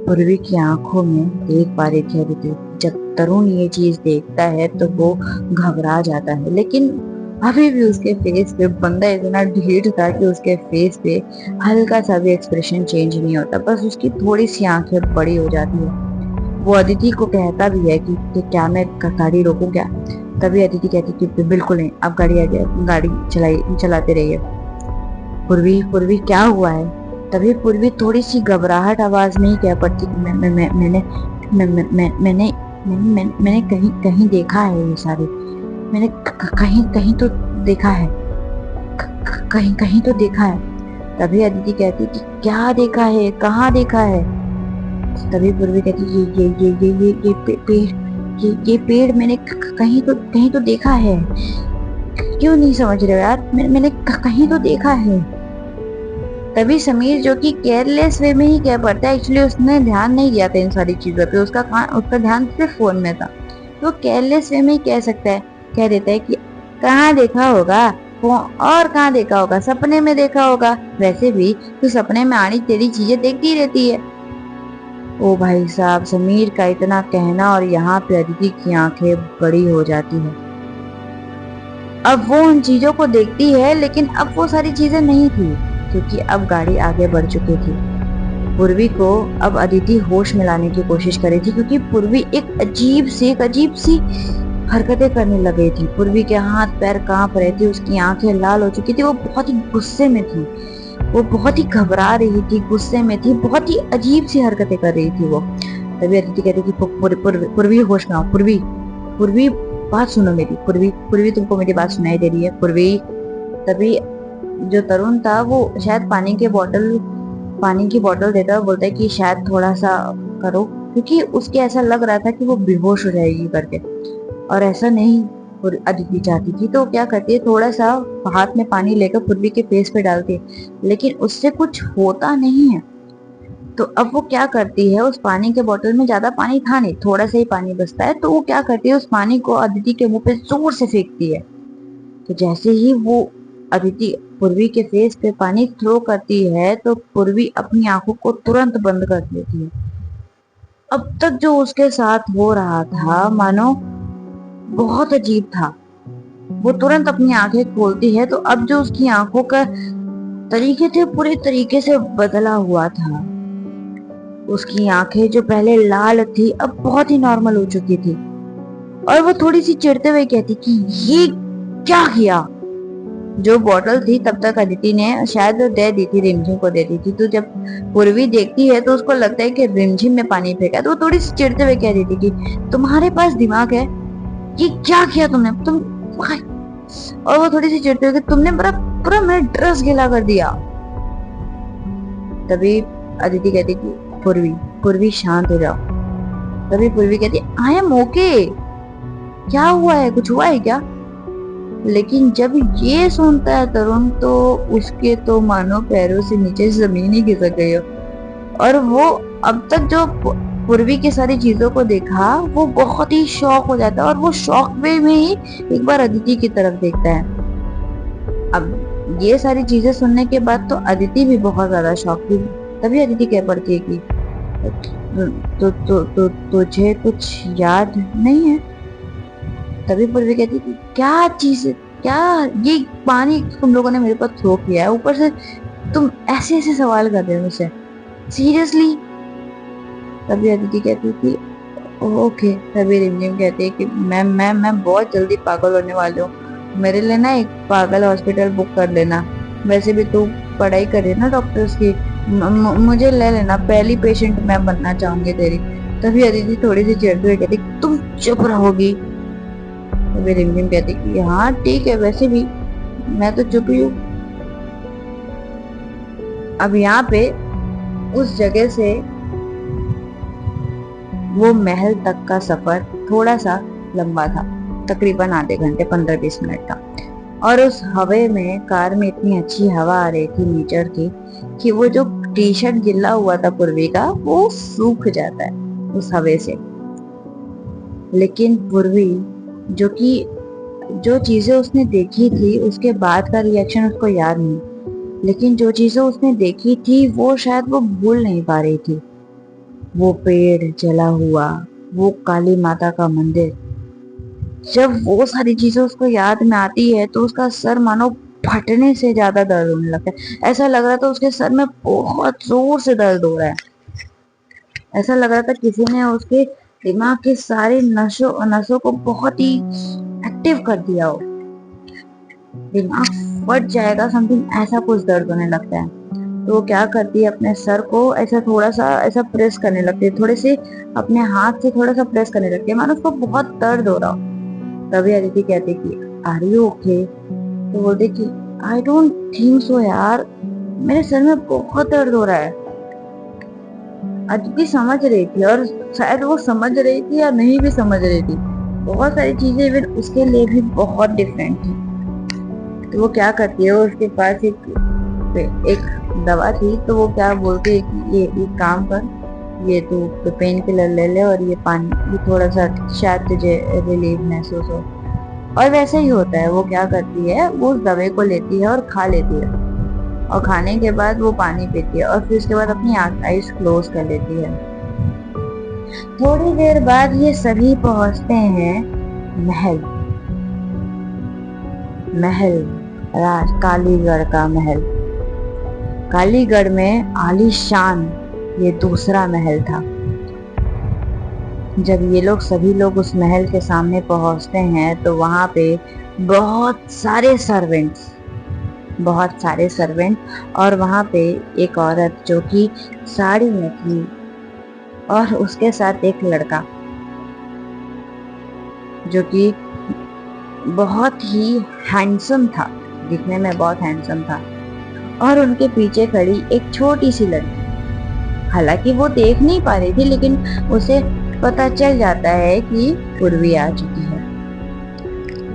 पूर्वी की आंखों में देख पा रही थी अदिति। जब तरुण ये चीज देखता है तो वो घबरा जाता है, लेकिन अभी भी उसके फेस पे बंदा इतना ढीठ था कि उसके फेस पे हल्का सा भी एक्सप्रेशन चेंज नहीं होता, बस उसकी थोड़ी सी आंखें बड़ी हो जाती है। वो अदिति को कहता भी है कि क्या मैं गाड़ी रोकूं क्या? तभी अदिति कहती कि बिल्कुल नहीं, आप गाड़ी आगे गाड़ी चलाते रहिए। पूर्वी पूर्वी क्या हुआ है? तभी पूर्वी थोड़ी सी घबराहट आवाज में ही कह पड़ती कि मैंने कहीं कहीं देखा है ये सारे, मैंने कहीं कहीं तो देखा है, कहीं कहीं तो देखा है। तभी अदिति कहती कि क्या देखा है, कहाँ देखा है? तभी पूर्वी कहती ये पेड़ मैंने कहीं तो देखा है। क्यों नहीं समझ रहे हो यार? मैंने कहीं तो देखा है। तभी समीर जो कि केयरलेस वे में ही कह पड़ता है, एक्चुअली उसने ध्यान नहीं दिया था इन सारी चीजों पे, उसका ध्यान सिर्फ फोन में था, तो केयरलेस वे में ही कह सकता है, कह देता है कि कहाँ देखा होगा, और कहाँ देखा होगा, सपने में देखा होगा, वैसे भी तो सपने में आनी तेरी चीजें देखती रहती है। ओ भाई साहब, समीर का इतना कहना और यहाँ पे अदिति की आंखें बड़ी हो जाती है। अब वो उन चीजों को देखती है, लेकिन अब वो सारी चीजें नहीं थी, क्योंकि अब गाड़ी आगे बढ़ चुकी थी। पूर्वी को अब अदिति होश में लाने की कोशिश कर रही थी, क्योंकि पूर्वी एक अजीब सी हरकतें करने लगी थी। पूर्वी के हाथ पैर कांप रहे थे, उसकी आंखें लाल हो चुकी थी, वो बहुत ही गुस्से में थी, वो बहुत ही घबरा रही थी, गुस्से में थी, बहुत ही अजीब सी हरकतें कर रही थी वो। तभी अदिति कहती कि पूर्वी होश में आओ, पूर्वी पूर्वी बात सुनो मेरी, पूर्वी पूर्वी तुमको मेरी बात सुनाई दे रही है पूर्वी। तभी जो तरुण था वो शायद पानी की बोतल देता है, बोलता है कि शायद थोड़ा सा करो, क्योंकि उसके ऐसा लग रहा था कि वो बेहोश हो जाएगी करके, और ऐसा नहीं अदिति चाहती थी, तो क्या करती है, थोड़ा सा हाथ में पानी लेकर पूर्वी के फेस पे डालती है, लेकिन उससे कुछ होता नहीं है। तो अब वो क्या करती है, उस पानी के बोतल में ज्यादा पानी था नहीं, थोड़ा सा ही पानी बचता है, तो वो क्या करती है, उस पानी को अदिति के मुंह पे जोर से फेंकती है। तो जैसे ही वो अदिति पूर्वी के फेस पे पानी थ्रो करती है तो पूर्वी अपनी आंखों को तुरंत बंद कर देती है। अब तक जो उसके साथ हो रहा था मानो बहुत अजीब था। वो तुरंत अपनी आंखें खोलती है तो अब जो उसकी आंखों का तरीके थे पूरे तरीके से बदला हुआ था। उसकी आंखें जो पहले लाल थी अब बहुत ही नॉर्मल हो चुकी थी, और वो थोड़ी सी चिढ़ते हुए कहती कि ये क्या किया? जो बोतल थी तब तक अदिति ने शायद दे दी थी, रिमझिम को दे दी थी, तो जब पूर्वी देखती है तो उसको लगता है कि रिमझिम में पानी फेंका, तो वो थोड़ी सी चिढ़ते हुए कह देती कि तुम्हारे पास दिमाग है? ये क्या किया तुमने? और वो थोड़ी सी चिढ़ते हुए कि तुमने पूरा पूरा मेरा ड्रेस गीला कर दिया। तभी अदिति कहती कि पूर्वी पूर्वी शांत हो जाओ। तभी पूर्वी कहती आई एम ओके, क्या हुआ है, कुछ हुआ है क्या? लेकिन जब ये सुनता है तरुण तो उसके तो मानो पैरों से नीचे जमीन ही खिसक गई हो, और वो अब तक जो पूर्वी की सारी चीजों को देखा वो बहुत ही शॉक हो जाता है, और वो शॉक में ही एक बार अदिति की तरफ देखता है। अब ये सारी चीजें सुनने के बाद तो अदिति भी बहुत ज्यादा शॉक थी। तभी अदिति कह पड़ती है कि तुझे कुछ याद नहीं है? तभी पूर्वी कहती कि क्या चीज, क्या ये पानी तुम लोगों ने मेरे पर थ्रो किया है, ऊपर से तुम ऐसे ऐसे सवाल कर रहे हो मुझसे, सीरियसली? तभी अदिति कहती कि ओके। तभी रिमझिम कहती है कि मैं बहुत जल्दी पागल होने वाली हूँ, मेरे लिए ना एक पागल हॉस्पिटल बुक कर लेना, वैसे भी तू पढ़ाई कर रही है ना डॉक्टर्स की, मुझे ले लेना, पहली पेशेंट मैं बनना चाहूंगी तेरी। तभी अदिति थोड़ी सी चिढ़ती हुई कहती तुम चुप रहोगी? तभी रिमझिम कहती कि हाँ ठीक है, वैसे भी मैं तो चुप ही हूँ। अब यहाँ पे उस जगह से वो महल तक का सफर थोड़ा सा लंबा था, तकरीबन आधे घंटे 15-20 मिनट का, और उस हवा में, कार में इतनी अच्छी हवा आ रही थी नेचर की कि वो जो टी शर्ट गिल्ला हुआ था पूर्वी का वो सूख जाता है उस हवा से। लेकिन पूर्वी जो कि जो चीजें उसने देखी थी उसके बाद का रिएक्शन उसको याद नहीं, लेकिन जो चीजें उसने देखी थी वो शायद वो भूल नहीं पा रही थी। वो पेड़ जला हुआ, वो काली माता का मंदिर, जब वो सारी चीजें उसको याद में आती है तो उसका सर मानो फटने से ज्यादा दर्द होने लगता है। ऐसा लग रहा था उसके सर में बहुत जोर से दर्द हो रहा है। ऐसा लग रहा था किसी ने उसके दिमाग के सारे नसों नसों को बहुत ही एक्टिव कर दिया हो, दिमाग फट जाएगा समथिंग, ऐसा कुछ दर्द होने लगता है। तो वो क्या करती है, अपने सर को ऐसा थोड़ा सा ऐसा प्रेस करने लगती है, थोड़े से अपने हाथ से थोड़ा सा प्रेस करने लगती है, मानो उसको बहुत दर्द हो रहा हो। तभी अदिति कहती कि आर यू ओके? तो बोलते कि आई डोंट थिंक सो यार, मेरे सर में बहुत दर्द हो रहा है। अदिति समझ रही थी, और शायद वो समझ रही थी या नहीं भी समझ रही थी, बहुत सारी चीजें इवन उसके लिए भी बहुत डिफरेंट थी। तो वो क्या करती है, उसके पास एक दवा थी, तो वो क्या बोलती है कि ये काम कर, ये तू पेन किलर ले ले और ये पानी, ये थोड़ा सा शायद तुझे रिलीफ महसूस हो। और वैसे ही होता है। वो क्या करती है, वो उस दवाई को लेती है और खा लेती है, और खाने के बाद वो पानी पीती है और फिर उसके बाद अपनी आईज क्लोज कर लेती है। थोड़ी देर बाद ये सभी पहुंचते हैं महल, महल कालीगढ़ का महल। कालीगढ़ में आलीशान ये दूसरा महल था। जब ये लोग सभी लोग उस महल के सामने पहुंचते हैं तो वहां पे बहुत सारे सर्वेंट और वहां पे एक औरत जो कि साड़ी में थी, और उसके साथ एक लड़का जो कि बहुत ही हैंडसम था, दिखने में बहुत हैंडसम था, और उनके पीछे खड़ी एक छोटी सी लड़की। हालांकि वो देख नहीं पा रही थी, लेकिन उसे पता चल जाता है कि पूर्वी आ चुकी है।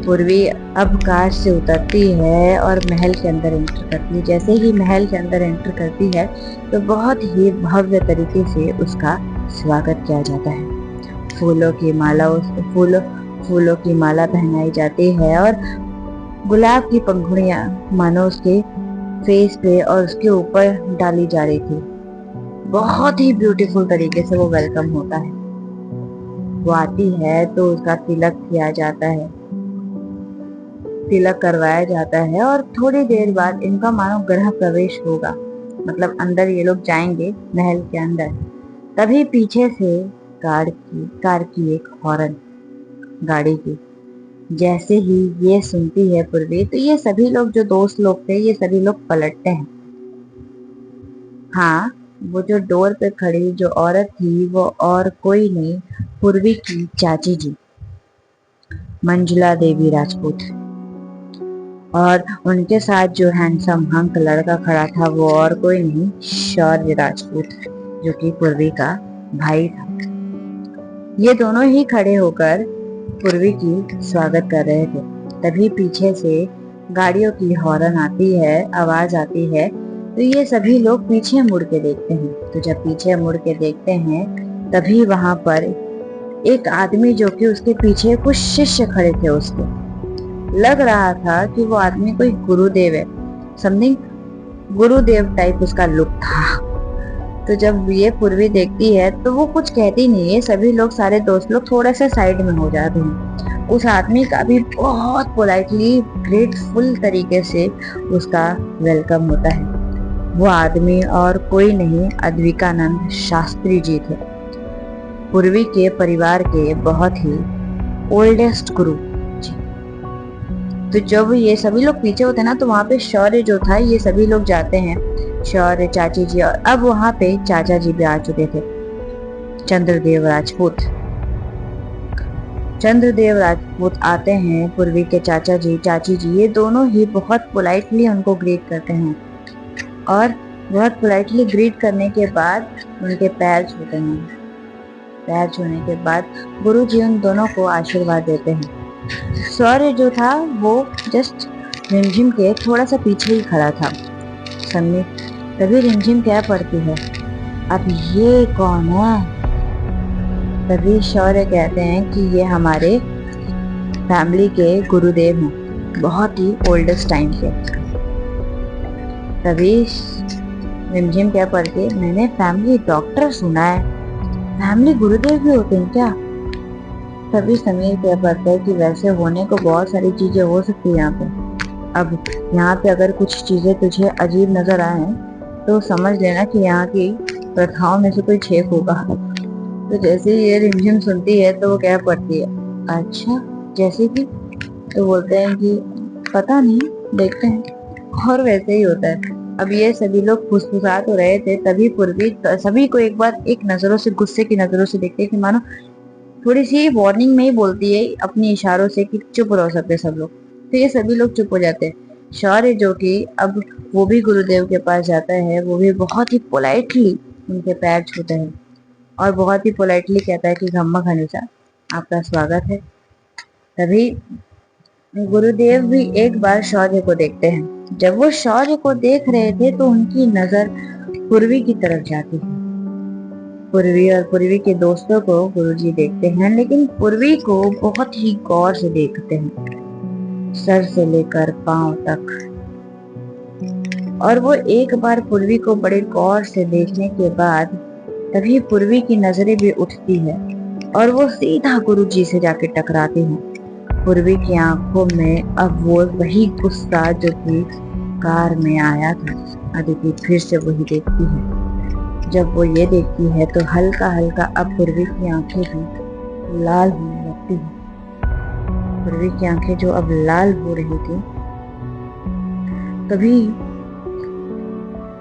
पूर्वी अब कार से उतरती है और महल के अंदर एंटर करती है। जैसे ही महल के अंदर एंटर करती है तो बहुत ही भव्य तरीके से उसका स्वागत किया जाता है। फूलों की माला पहनाई जाती है और गुलाब की पंखुड़ियां मानो उसके फेस पे और उसके ऊपर डाली जा रही थी। बहुत ही ब्यूटीफुल तरीके से वो वेलकम होता है। वो आती है तो उसका तिलक किया जाता है, तिलक करवाया जाता है, और थोड़ी देर बाद इनका मानो गृह प्रवेश होगा, मतलब अंदर ये लोग जाएंगे महल के अंदर। तभी पीछे से कार की एक हॉर्न, गाड़ी की। जैसे ही ये सुनती है पूर्वी तो ये सभी लोग जो दोस्त लोग थे ये सभी लोग पलटते हैं। हाँ, वो जो डोर पे खड़ी जो औरत थी वो और कोई नहीं, पूर्वी की चाची जी मंजुला देवी राजपूत। और उनके साथ जो हैंडसम हंक लड़का खड़ा था वो और कोई नहीं, शौर्य राजपूत, जो कि पूर्वी का भाई था। ये दोनों ही खड़े होकर पूर्वी की स्वागत कर रहे थे। तभी पीछे से गाड़ियों की हॉर्न आती है, आवाज आती है, तो ये सभी लोग पीछे मुड़ के देखते हैं। तो जब पीछे मुड़ के देखते हैं तभी वहां पर एक आदमी जो कि उसके पीछे कुछ शिष्य खड़े थे, उसके लग रहा था कि वो आदमी कोई गुरुदेव है, समथिंग गुरुदेव टाइप उसका लुक था। तो जब ये पूर्वी देखती है तो वो कुछ कहती नहीं है, सभी लोग, सारे दोस्त लोग थोड़ा सा साइड में हो जाते हैं। उस आदमी का भी बहुत पोलाइटली ग्रेटफुल तरीके से उसका वेलकम होता है। वो आदमी और कोई नहीं, अद्विकानंद शास्त्री जी थे, पूर्वी के परिवार के बहुत ही ओल्डेस्ट गुरु जी। तो जब ये सभी लोग पीछे होते ना तो वहां पे शौर्य जो था, ये सभी लोग जाते हैं, शौर्य, चाची जी, और अब वहां पे चाचा जी भी आ चुके थे, चंद्रदेव राजपूत आते हैं। पूर्वी के चाचा जी, चाची जी, ये दोनों ही बहुत पोलाइटली उनको ग्रीट करते हैं, और बहुत पोलाइटली ग्रीट करने के बाद उनके पैर छूते हैं। पैर छूने के बाद गुरु जी उन दोनों को आशीर्वाद देते हैं। शौर्य जो था वो जस्ट रिमझिम के थोड़ा सा पीछे ही खड़ा था। सन्नी तभी रिमझिम कह पड़ती है, अब ये कौन है? तभी शौर्य कहते हैं कि ये हमारे फैमिली के गुरुदेव हैं, बहुत ही ओल्डेस्ट टाइम के। तभी रिमझिम क्या पढ़ती, मैंने फैमिली डॉक्टर सुना है, फैमिली गुरुदेव भी होते हैं क्या? तभी समीर क्या पढ़ता है कि वैसे होने को बहुत सारी चीजें हो सकती है यहाँ पे। अब यहाँ पे अगर कुछ चीजें तुझे अजीब नजर आए तो समझ लेना कि यहाँ की प्रथाओं में से कोई छेक होगा। तो जैसे ही ये रिमझिम सुनती है तो वो क्या पढ़ती है, अच्छा जैसे कि? तो बोलते हैं कि पता नहीं, देखते हैं। और वैसे ही होता है। अब ये सभी लोग फुसफुसा तो रहे थे, तभी पूर्वी सभी को एक बार एक नजरों से, गुस्से की नजरों से देखते कि मानो थोड़ी सी वार्निंग में ही बोलती है अपने इशारों से कि चुप रहो सब लोग। तो ये सभी लोग चुप हो जाते हैं। शौर्य जो कि अब वो भी गुरुदेव के पास जाता है, वो भी बहुत ही पोलाइटली उनके पैर छूते हैं और बहुत ही पोलाइटली कहता है कि धम्मा खनीसा आपका स्वागत है। तभी गुरुदेव भी एक बार शौर्य को देखते हैं। जब वो शौर्य को देख रहे थे तो उनकी नजर पूर्वी की तरफ जाती है। पूर्वी और पूर्वी के दोस्तों को गुरुजी देखते हैं, लेकिन पूर्वी को बहुत ही गौर से देखते हैं, सर से लेकर पांव तक। और वो एक बार पूर्वी को बड़े गौर से देखने के बाद तभी पूर्वी की नजरें भी उठती है और वो सीधा गुरुजी से जाके टकराती है। पूर्वी की आंखों में अब वो वही गुस्सा जो कि कार में आया था। अदिति फिर से वही देखती है। जब वो ये देखती है तो हल्का हल्का अब पूर्वी की आंखें भी लाल होने लगती हैं। पूर्वी की आंखें जो अब लाल हो रही थी, तभी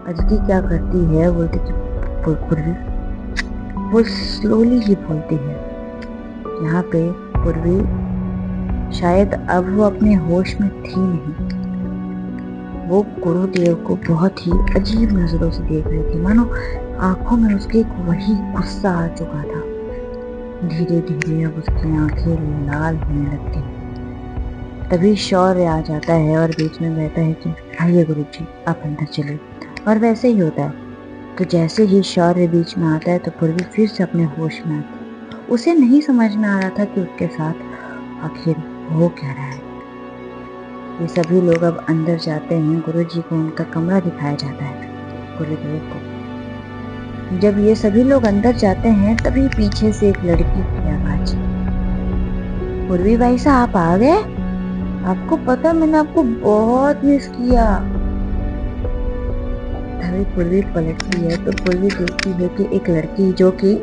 अदिति क्या करती है, बोलती कि पूर्वी, वो स्लोली ही बोलती है। यहाँ पे पूर्वी शायद अब वो अपने होश में थी नहीं। वो गुरुदेव को बहुत ही अजीब नजरों से देख रही थी, मानो आंखों में उसके वही गुस्सा आ चुका था। धीरे धीरे अब उसकी आंखें लाल होने लगती हैं। तभी शौर्य आ जाता है और बीच में कहता है कि आइए गुरुजी आप अंदर चलिए। और वैसे ही होता है। तो जैसे ही शौर्य बीच में आता है तो पूर्वी फिर से अपने होश में आती है। उसे नहीं समझ में आ रहा था कि उसके साथ आखिर हो क्या रहा है। ये सभी लोग अब अंदर जाते हैं। गुरुजी को उनका कमरा दिखाया जाता है, गुरुदेव को। जब ये सभी लोग अंदर जाते हैं तभी पीछे से एक लड़की की आवाज, पूर्वी भाई साहब आप आ गए? आपको पता मैंने आपको बहुत मिस किया। तभी पूर्वी पलटती है तो पूर्वी देखती है कि एक लड़की जो कि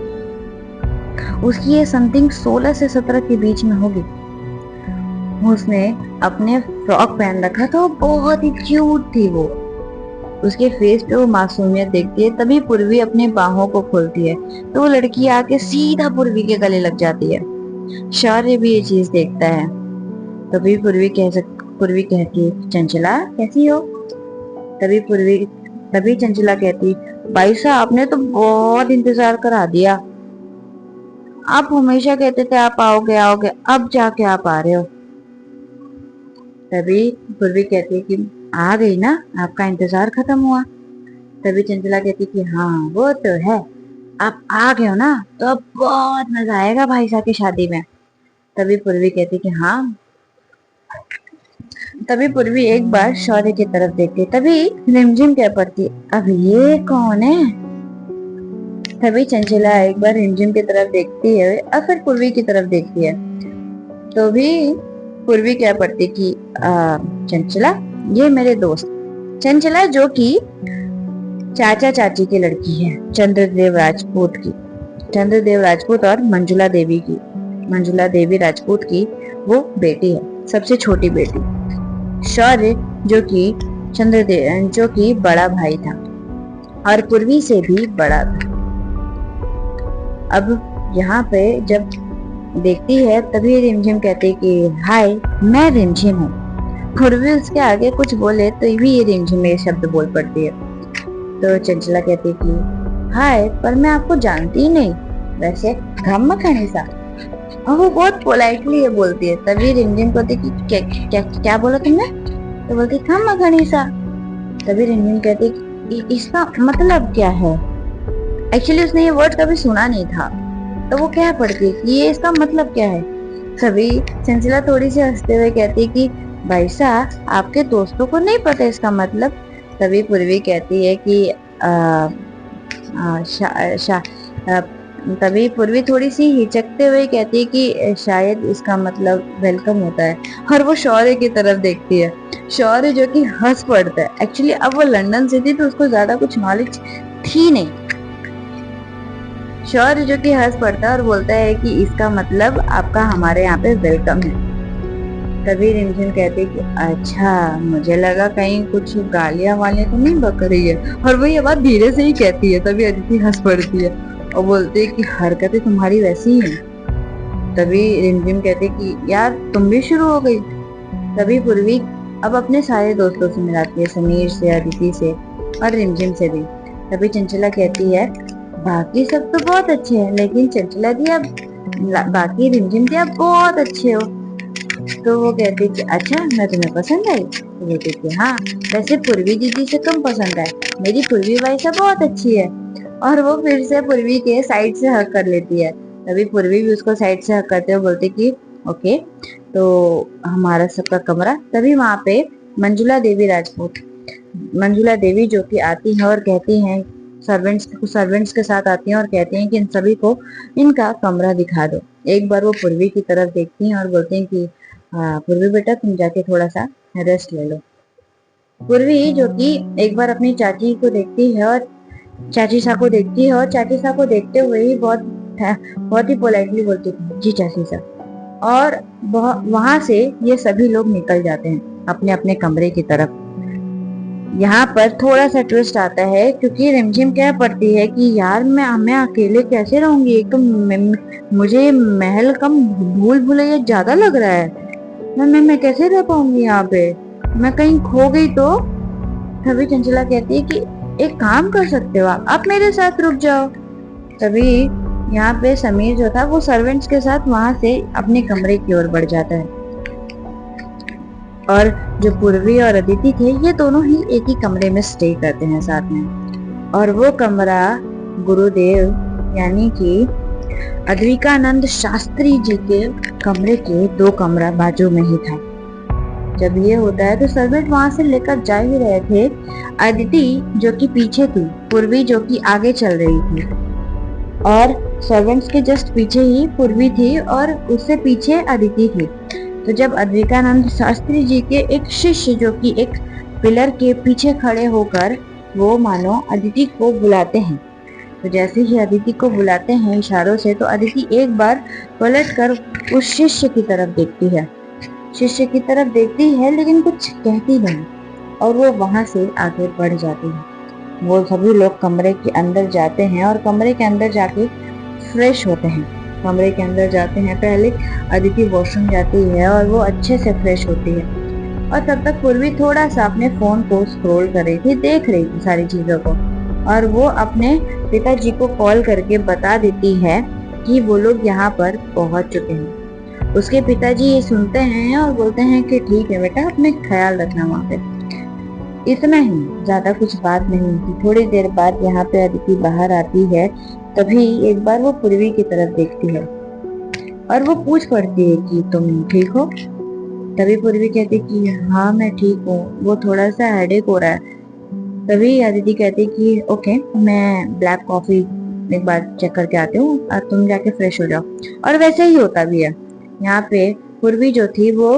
उसकी ये समथिंग 16 से 17 के बीच में होगी। उसने अपने फ्रॉक पहन रखा था, बहुत ही क्यूट थी वो। उसके फेस पे वो मासूमियत देखती है। तभी पूर्वी अपनी बाहों को खोलती है तो वो लड़की आके सीधा पूर्वी के गले लग जाती है। शौर्य भी ये चीज देखता है। तभी पूर्वी कहती है, चंचला कैसी हो? तभी चंचला कहती, भाई साहब आपने तो बहुत इंतजार करा दिया। आप हमेशा कहते थे आप आओगे आओगे, अब जाके आप आ रहे हो। तभी पूर्वी कहती है कि आ गई ना, आपका इंतजार खत्म हुआ। तभी चंचला कहती कि हाँ वो तो है, आप आ गए हो ना तो अब बहुत मजा आएगा भाई साहब की शादी में। तभी पूर्वी कहती कि हाँ। तभी पूर्वी एक बार शौर्य की तरफ देखती, तभी रिमझिम कह पड़ती, अब ये कौन है? तभी चंचला एक बार रिमझिम की तरफ देखती है और फिर पूर्वी की तरफ देखती है। तो भी पूर्वी क्या पड़ती कि चंचला ये मेरे दोस्त चंचला जो कि चाचा चाची की लड़की है, चंद्रदेव राजपूत की। चंद्रदेव राजपूत और मंजुला देवी राजपूत की वो बेटी है, सबसे छोटी बेटी। शौर्य जो कि चंद्रदेव जो कि बड़ा भाई था और पूर्वी से भी बड़ा था। अब यहाँ पे जब देखती है तभी रिमझिम कहती कि हाय मैं रिमझिम हूँ। पूर्वी उसके आगे कुछ बोले तो भी ये रिमझिम ये शब्द बोल पड़ती है। तो चंचला कहती कि हाय पर मैं आपको जानती ही नहीं, वैसे घम खनीसा। और वो बहुत पोलाइटली ये बोलती है। तभी रिमझिम कहती कि क्या बोला तुमने? तो बोलती थम गणेशा। तभी रिमझिम कहती इसका मतलब क्या है। एक्चुअली उसने ये वर्ड कभी सुना नहीं था, तो वो कह पड़ती कि ये इसका मतलब क्या है। तभी चंचला थोड़ी सी हंसते हुए कहती कि भाई साहब आपके दोस्तों को नहीं पता इसका मतलब। तभी पूर्वी कहती है कि शा, शा, आ, तभी पूर्वी थोड़ी सी हिचकते हुए कहती है कि शायद इसका मतलब वेलकम होता है। और वो शौर्य की तरफ देखती है, शौर्य जो कि हंस पड़ता है। एक्चुअली अब वो लंदन से थी तो उसको ज्यादा कुछ नॉलेज थी नहीं। शौर्य जो कि हंस पड़ता है और बोलता है कि इसका मतलब आपका हमारे यहाँ पे वेलकम है। तभी रिमझिम कहती कि अच्छा, मुझे लगा कहीं कुछ गालियां वालियां तो नहीं बक रही है। और वो ये बात धीरे से ही कहती है। तभी अदिति हंस पड़ती है और बोलती है कि हरकतें तुम्हारी वैसी ही हैं। तभी रिमझिम कहती कि यार तुम भी शुरू हो गई। तभी पूर्वी अब अपने सारे दोस्तों से मिलाती है, समीर से, अदिति से और रिमझिम से भी। तभी चंचला कहती है बाकी सब तो बहुत अच्छे हैं, लेकिन चंचला दी आप बाकी रिमझिम दी आप बहुत अच्छे हो। तो वो कहती कि अच्छा, मैं तुम्हें पसंद आई। तो वो कहती हाँ, वैसे पूर्वी दीदी से तुम पसंद आए, मेरी पूर्वी भाई से बहुत अच्छी है। और वो फिर से पूर्वी के साइड से हक कर लेती है। तभी पूर्वी भी उसको साइड से हक करते हुए बोलती कि ओके, तो हमारा सबका कमरा। तभी वहां पे मंजुला देवी राजपूत, मंजुला देवी जो कि आती है और कहती हैं, सर्वेंट्स के साथ आती हैं और कहती हैं कि इन सभी को इनका कमरा दिखा दो। एक बार वो पूर्वी की तरफ देखती हैं और बोलती हैं कि पूर्वी बेटा तुम जाके थोड़ा सा रेस्ट ले लो। पूर्वी जो कि एक बार अपनी चाची को देखती है और चाची सा को देखती है और चाची सा को देखते हुए ही बहुत ही पोलाइटली बोलती थी जी चाची सा। और वहां से ये सभी लोग निकल जाते हैं अपने अपने कमरे की तरफ। यहाँ पर थोड़ा सा ट्विस्ट आता है क्योंकि रिमझिम कह पड़ती है कि यार मैं अकेले कैसे रहूंगी, एक तो मुझे महल कम भूल भुलैया ज्यादा लग रहा है। मैं कैसे रह पाऊंगी यहाँ पे, मैं कहीं खो गई तो। तभी चंचला कहती है कि एक काम कर सकते हो आप मेरे साथ रुक जाओ। तभी यहाँ पे समीर जो था वो सर्वेंट्स के साथ वहां से अपने कमरे की ओर बढ़ जाता है। और जो पूर्वी और अदिति थे ये दोनों ही एक ही कमरे में स्टे करते हैं साथ में। और वो कमरा गुरुदेव यानी कि अद्विकानंद शास्त्री जी के कमरे के 2 कमरा बाजू में ही था। जब ये होता है तो सर्वेंट वहां से लेकर जा ही रहे थे। अदिति जो कि पीछे थी, पूर्वी जो कि आगे चल रही थी और सर्वेंट्स के जस्ट पीछे ही पूर्वी थी और उससे पीछे अदिति थी। तो जब अद्विकानंद शास्त्री जी के एक शिष्य जो कि एक पिलर के पीछे खड़े होकर वो मानो अदिति को बुलाते हैं, तो जैसे ही अदिति को बुलाते हैं इशारों से, तो अदिति एक बार पलट कर उस शिष्य की तरफ देखती है। शिष्य की तरफ देखती है लेकिन कुछ कहती नहीं और वो वहां से आगे बढ़ जाती है। वो सभी लोग कमरे के अंदर जाते हैं और कमरे के अंदर जाके फ्रेश होते हैं। कमरे के अंदर जाते हैं, पहले अदिति वॉशरूम जाती है और वो अच्छे से फ्रेश होती है। और तब तक पूर्वी थोड़ा सा अपने फोन को स्क्रॉल कर रही थी, देख रही थी सारी चीजों को। और वो अपने पिताजी को कॉल करके बता देती है कि वो लोग यहाँ पर पहुंच चुके हैं। उसके पिताजी ये सुनते हैं और बोलते हैं कि ठीक है बेटा, अपने ख्याल रखना वहाँ पे। इतना ही, ज्यादा कुछ बात नहीं होती। थोड़ी देर बाद यहाँ पे अदिति बाहर आती है। तभी एक बार वो पूर्वी की तरफ देखती है और वो पूछ पड़ती है कि तुम ठीक हो। तभी पूर्वी कहती कि हाँ मैं ठीक हूँ, वो थोड़ा सा हेडेक हो रहा है। तभी अदिति कहती कि ओके, मैं ब्लैक कॉफी एक बार चेक करके आती हूँ और तुम जाके फ्रेश हो जाओ। और वैसे ही होता भी है। यहाँ पे पूर्वी जो थी वो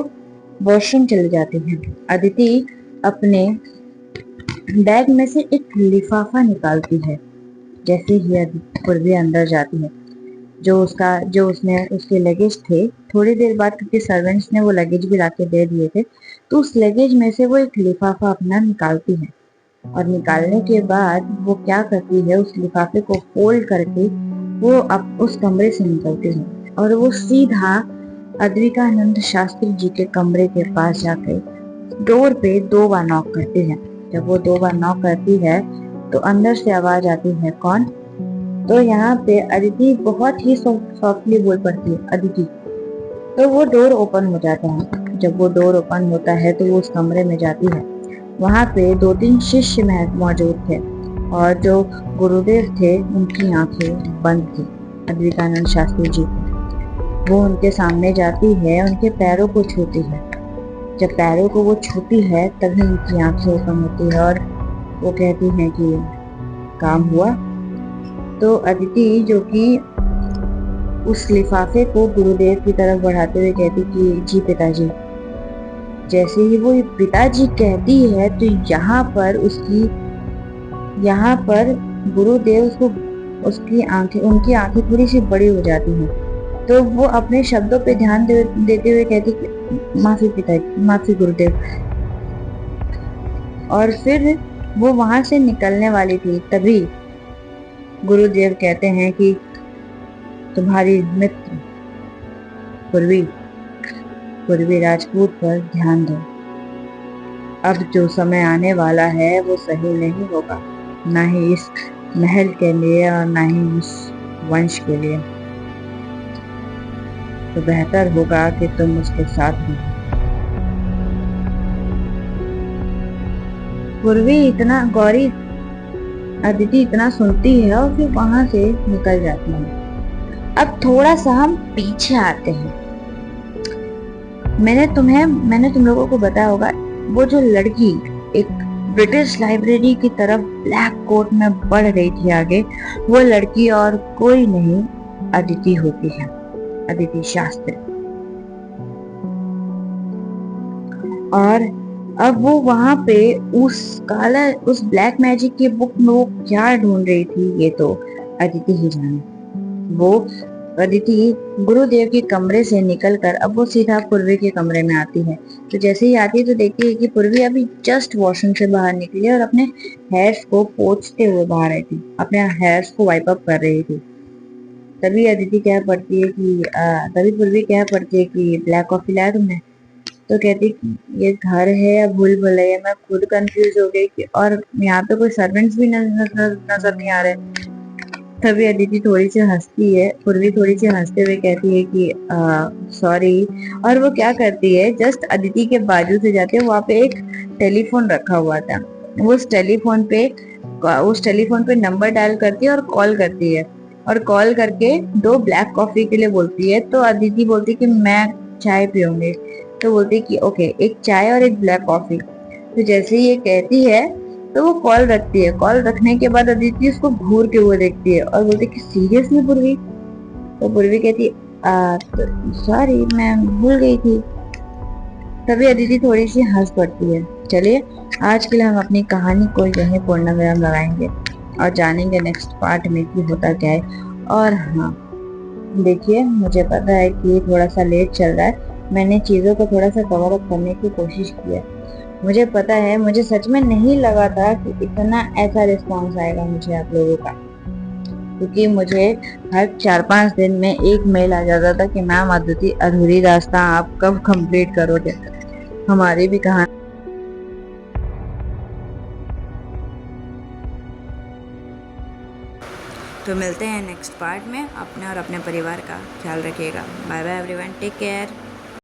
वॉशरूम चली जाती है। अदिति अपने बैग में से एक लिफाफा निकालती है। जैसे ही पूर्वी अंदर जाती है, जो उसने उसके लगेज थे, थोड़ी देर बाद क्योंकि सर्वेंट्स ने वो लगेज भी लाके दे दिए थे, तो उस लगेज में से वो एक लिफाफा अपना निकालती है। और निकालने के बाद वो क्या करती है, उस लिफाफे को फोल्ड करके वो अब उस कमरे से निकलती है और वो सीधा अद्विकानंद शास्त्री जी के कमरे के पास जाकर डोर पे 2 बार नॉक करती है। जब वो 2 बार नॉक करती है तो अंदर से आवाज आती है कौन। तो यहाँ पे अदिति बहुत ही सॉफ्टली बोल पड़ती है अदिति। तो वो डोर ओपन हो जाता है। जब वो डोर ओपन होता है तो वो उस कमरे में जाती है। वहाँ पे 2-3 शिष्य मौजूद थे और जो गुरुदेव थे उनकी आंखें बंद थी। अद्वितानंद शास्त्री जी वो उनके सामने जाती है, उनके पैरों को छूती है। जब पैरों को वो छूती है तभी उनकी आंखें ओपन होती है और वो कहती हैं कि काम हुआ। तो अदिति जो कि उस लिफाफे को गुरुदेव की तरफ बढ़ाते हुए कहती कि जी पिताजी। जैसे ही वो पिताजी कहती है तो यहाँ पर गुरुदेव उसको उनकी आंखें थोड़ी सी बड़ी हो जाती हैं। तो वो अपने शब्दों पे ध्यान देते हुए कहती कि माफी पिताजी, माफी गुरुदेव। और फिर वो वहां से निकलने वाली थी, तभी गुरुदेव कहते हैं कि तुम्हारी मित्र पूर्वी राजपूत पर ध्यान दो। अब जो समय आने वाला है वो सही नहीं होगा, ना ही इस महल के लिए और ना ही इस वंश के लिए। तो बेहतर होगा कि तुम उसके साथ हो। अदिति इतना सुनती है और फिर वहां से निकल जाती है। अब थोड़ा सा हम पीछे आते हैं। मैंने तुम लोगों को बताया होगा, वो जो लड़की एक ब्रिटिश लाइब्रेरी की तरफ ब्लैक कोट में बढ़ रही थी आगे, वो लड़की और कोई नहीं अदिति होती है, अदिति शास्त्री। और अब वो वहां पे उस ब्लैक मैजिक की बुक में वो क्या ढूंढ रही थी ये तो अदिति ही जाने। वो अदिति गुरुदेव के कमरे से निकलकर अब वो सीधा पूर्वी के कमरे में आती है। तो जैसे ही आती है तो देखती है कि पूर्वी अभी जस्ट वॉशरूम से बाहर निकली है और अपने हेयर्स को पोंछते हुए बाहर आई थी, अपने हेयर्स को वाइप अप कर रही थी। तभी पूर्वी कह पड़ती है कि ब्लैक कॉफी लाया तुमने? तो कहती ये घर है या भूल भुलैया, मैं खुद कंफ्यूज हो गई कि और यहाँ पे कोई सर्वेंट्स भी नजर नहीं आ रहे। तभी अदिति थोड़ी सी हंसती है, पूर्वी थोड़ी सी हंसते हुए कहती है कि सॉरी। और वो क्या करती है, जस्ट अदिति के बाजू से जाते है, वहाँ पे एक टेलीफोन रखा हुआ था। वो उस टेलीफोन पे नंबर डायल करती है और कॉल करती है, और कॉल करके 2 ब्लैक कॉफी के लिए बोलती है। तो अदिति बोलती कि मैं चाय पीऊंगी। तो बोलती कि ओके, एक चाय और एक ब्लैक कॉफी। तो जैसे ही ये कहती है तो वो कॉल रखती है। कॉल रखने के बाद अदिति उसको घूर के हुए देखती है और बोलती कि सीरियसली पूर्वी? तो पूर्वी कहती सॉरी, मैं भूल गई थी। तभी अदिति थोड़ी सी हंस पड़ती है। चलिए, आज के लिए हम अपनी कहानी को यहीं पूर्ण विराम लगाएंगे और जानेंगे नेक्स्ट पार्ट में कि होता क्या है। और हाँ, देखिए, मुझे पता है कि थोड़ा सा लेट चल रहा है, मैंने चीज़ों को थोड़ा सा कवर अप करने की कोशिश की है। मुझे पता है, मुझे सच में नहीं लगा था कि इतना ऐसा रिस्पॉन्स आएगा मुझे आप लोगों का, क्योंकि मुझे हर 4-5 दिन में एक मेल आ जाता था कि मैम अदिति अधूरी दास्तां आप कब कंप्लीट करोगे, हमारी भी कहानी। तो मिलते हैं नेक्स्ट पार्ट में। अपने और अपने परिवार का ख्याल रखिएगा। Bye bye everyone, take care.